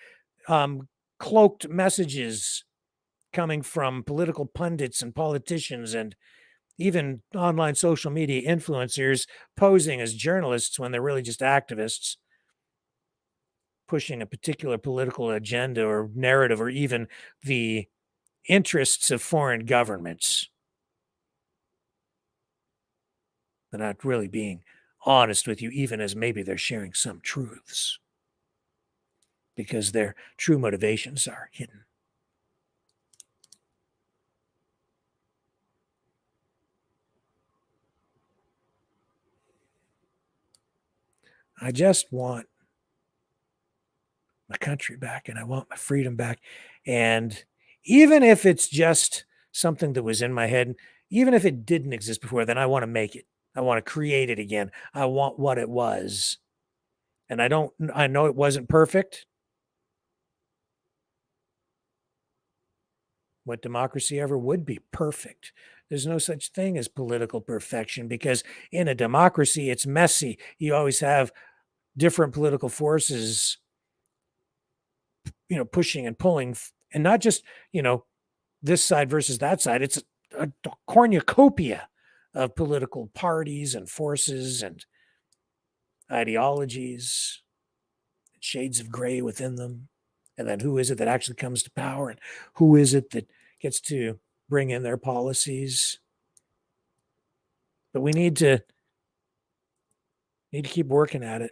cloaked messages coming from political pundits and politicians and even online social media influencers posing as journalists when they're really just activists pushing a particular political agenda or narrative, or even the interests of foreign governments. They're not really being honest with you, even as maybe they're sharing some truths, because their true motivations are hidden. I just want my country back, and I want my freedom back. And even if it's just something that was in my head, even if it didn't exist before, then I want to make it. I want to create it again. I want what it was. And I know it wasn't perfect. What democracy ever would be perfect? There's no such thing as political perfection, because in a democracy, it's messy. You always have different political forces, pushing and pulling, and not just, this side versus that side. It's a cornucopia of political parties and forces and ideologies, shades of gray within them. And then who is it that actually comes to power, and who is it that gets to bring in their policies? But we need to keep working at it.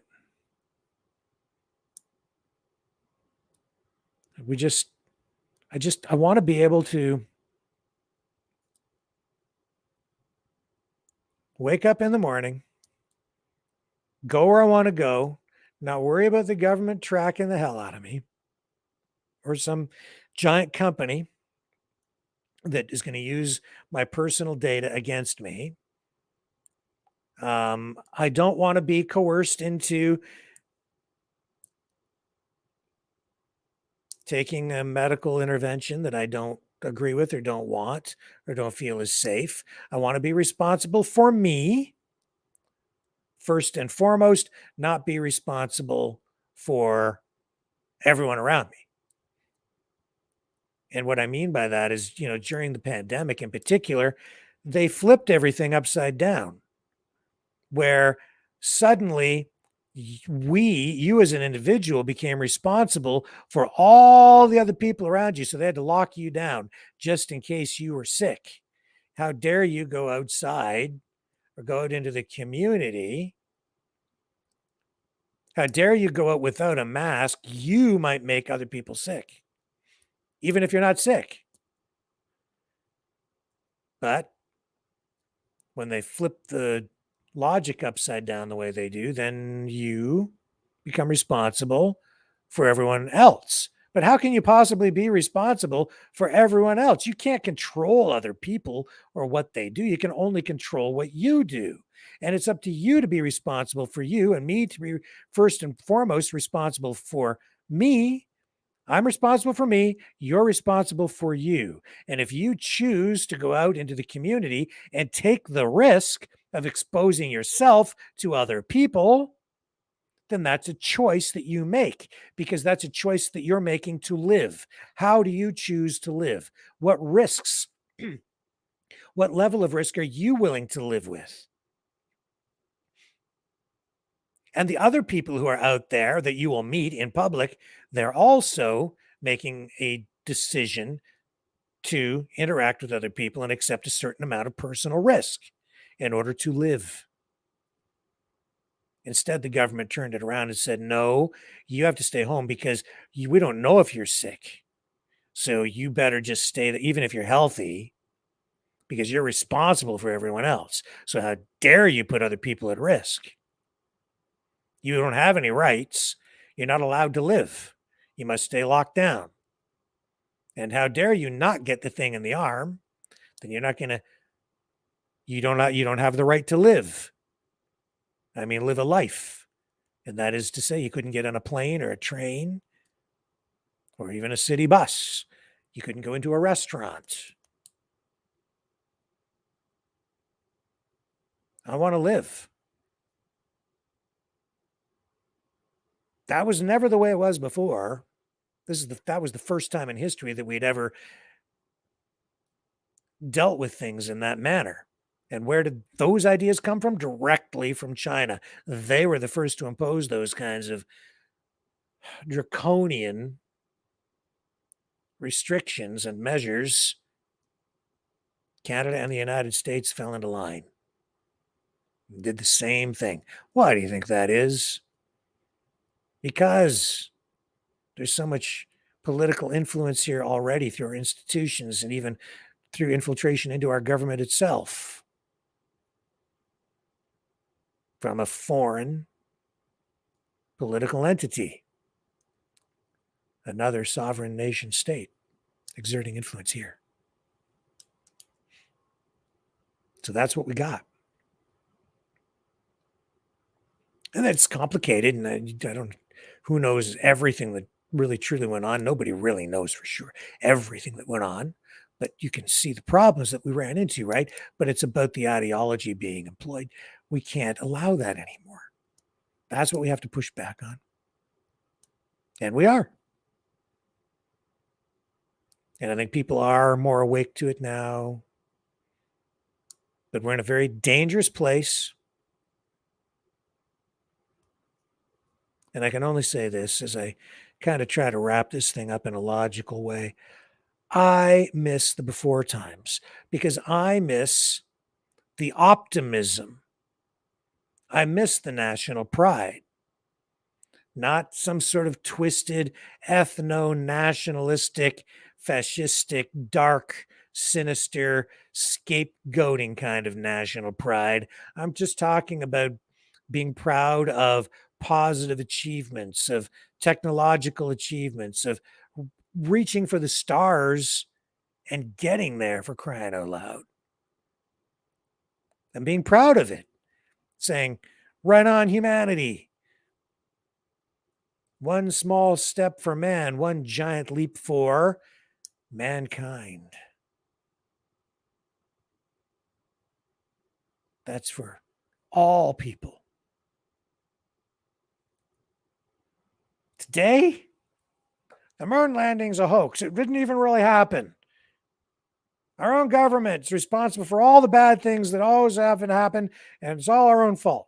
I want to be able to wake up in the morning, go where I want to go, not worry about the government tracking the hell out of me, or some giant company that is going to use my personal data against me. I don't want to be coerced into taking a medical intervention that I don't agree with or don't want or don't feel is safe. I want to be responsible for me first and foremost, not be responsible for everyone around me. And what I mean by that is, during the pandemic in particular, they flipped everything upside down, where suddenly you as an individual became responsible for all the other people around you. So they had to lock you down just in case you were sick. How dare you go outside or go out into the community? How dare you go out without a mask? You might make other people sick, even if you're not sick. But when they flip the logic upside down the way they do, then you become responsible for everyone else. But how can you possibly be responsible for everyone else? You can't control other people or what they do. You can only control what you do. And it's up to you to be responsible for you and me to be first and foremost responsible for me. I'm responsible for me. You're responsible for you. And if you choose to go out into the community and take the risk of exposing yourself to other people, then that's a choice that you make, because that's a choice that you're making to live. How do you choose to live? What risks, what level of risk are you willing to live with? And the other people who are out there that you will meet in public, they're also making a decision to interact with other people and accept a certain amount of personal risk in order to live. Instead, the government turned it around and said, no, you have to stay home because we don't know if you're sick. So you better just stay there, even if you're healthy, because you're responsible for everyone else. So how dare you put other people at risk? You don't have any rights. You're not allowed to live. You must stay locked down. And how dare you not get the thing in the arm? Then you're not going to, you don't have the right to live. I mean, live a life. And that is to say, you couldn't get on a plane or a train or even a city bus. You couldn't go into a restaurant. I want to live. That was never the way it was before. That was the first time in history that we'd ever dealt with things in that manner. And where did those ideas come from? Directly from China. They were the first to impose those kinds of draconian restrictions and measures. Canada and the United States fell into line. Did the same thing. Why do you think that is? Because there's so much political influence here already through our institutions and even through infiltration into our government itself from a foreign political entity, another sovereign nation state exerting influence here. So that's what we got. And it's complicated, and I don't, who knows everything that really truly went on? Nobody really knows for sure everything that went on, but you can see the problems that we ran into, right? But it's about the ideology being employed. We can't allow that anymore. That's what we have to push back on. And we are. And I think people are more awake to it now. But we're in a very dangerous place. And I can only say this as I kind of try to wrap this thing up in a logical way. I miss the before times because I miss the optimism. I miss the national pride, not some sort of twisted ethno-nationalistic, fascistic, dark, sinister, scapegoating kind of national pride. I'm just talking about being proud of positive achievements, of technological achievements, of reaching for the stars and getting there, for crying out loud. And being proud of it, saying, right on, humanity. One small step for man, one giant leap for mankind. That's for all people. Today, the moon landing's a hoax. It didn't even really happen. Our own government's responsible for all the bad things that always happen, and it's all our own fault.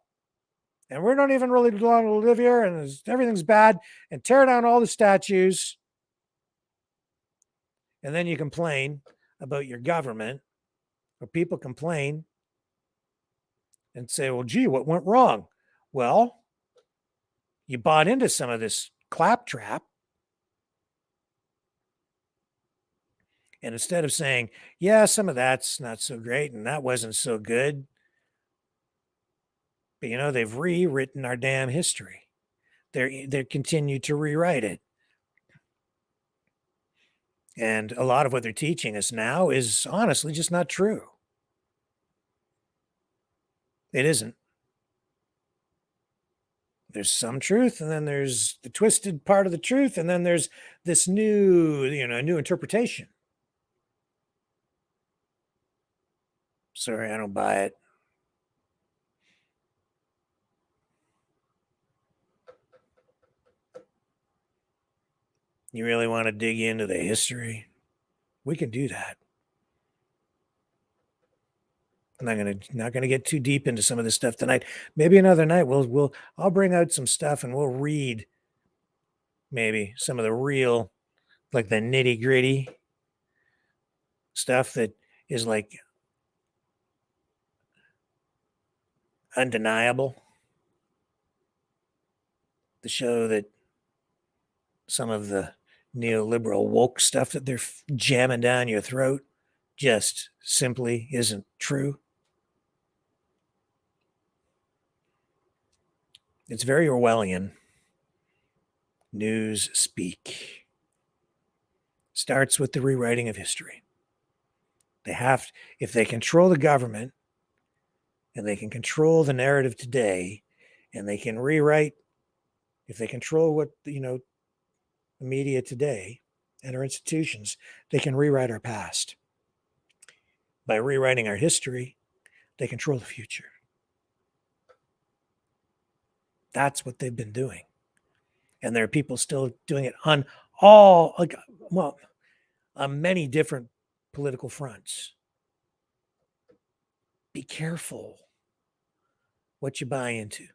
And we're not even really going to live here, and everything's bad, and tear down all the statues. And then you complain about your government, or people complain and say, well, gee, what went wrong? Well, you bought into some of this claptrap. And instead of saying, yeah, some of that's not so great and that wasn't so good, but they've rewritten our damn history. They continue to rewrite it. And a lot of what they're teaching us now is honestly just not true. It isn't. There's some truth, and then there's the twisted part of the truth, and then there's this new interpretation. Sorry, I don't buy it. You really want to dig into the history? We can do that. I'm not gonna get too deep into some of this stuff tonight. Maybe another night I'll bring out some stuff and we'll read maybe some of the real, like the nitty gritty stuff that is like undeniable. To show that some of the neoliberal woke stuff that they're jamming down your throat just simply isn't true. It's very Orwellian. News speak. Starts with the rewriting of history. If they control the government and they can control the narrative today and they can rewrite, if they control what, the media today and our institutions, they can rewrite our past. By rewriting our history, they control the future. That's what they've been doing. And there are people still doing it on many different political fronts. Be careful what you buy into.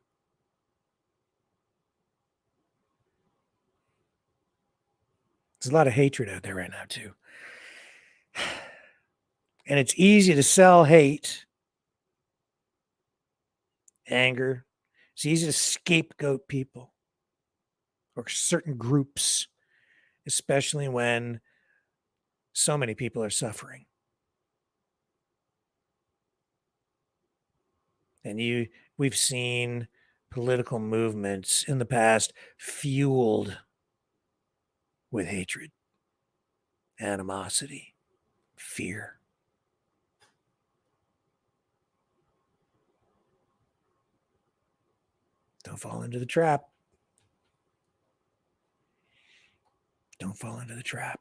There's a lot of hatred out there right now, too. And it's easy to sell hate, anger. It's easy to scapegoat people or certain groups, especially when so many people are suffering. And we've seen political movements in the past fueled with hatred, animosity, fear. Don't fall into the trap. Don't fall into the trap.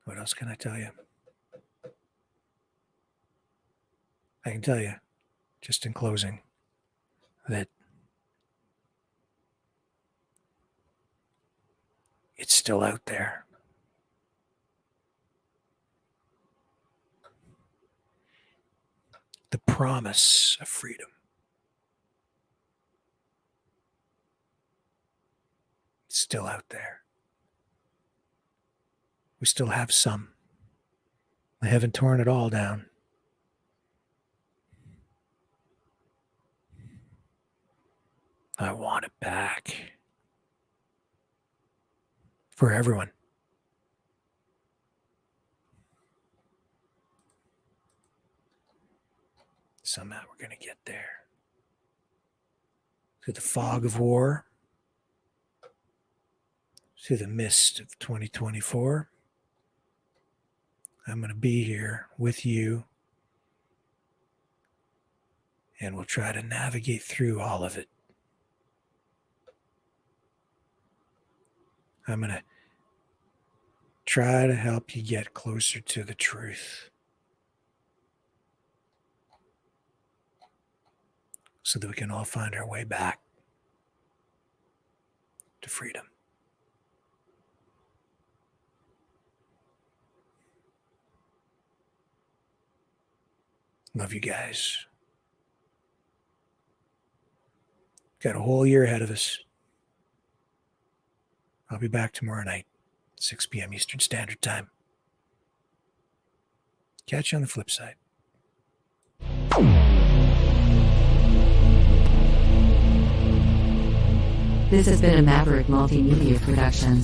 What else can I tell you? I can tell you, just in closing, that it's still out there. The promise of freedom. It's still out there. We still have some. They haven't torn it all down. I want it back. For everyone. Somehow we're going to get there. Through the fog of war. Through the mist of 2024. I'm going to be here with you. And we'll try to navigate through all of it. I'm going to try to help you get closer to the truth so that we can all find our way back to freedom. Love you guys. Got a whole year ahead of us. I'll be back tomorrow night, 6 p.m. Eastern Standard Time. Catch you on the flip side. This has been a Maverick Multimedia production.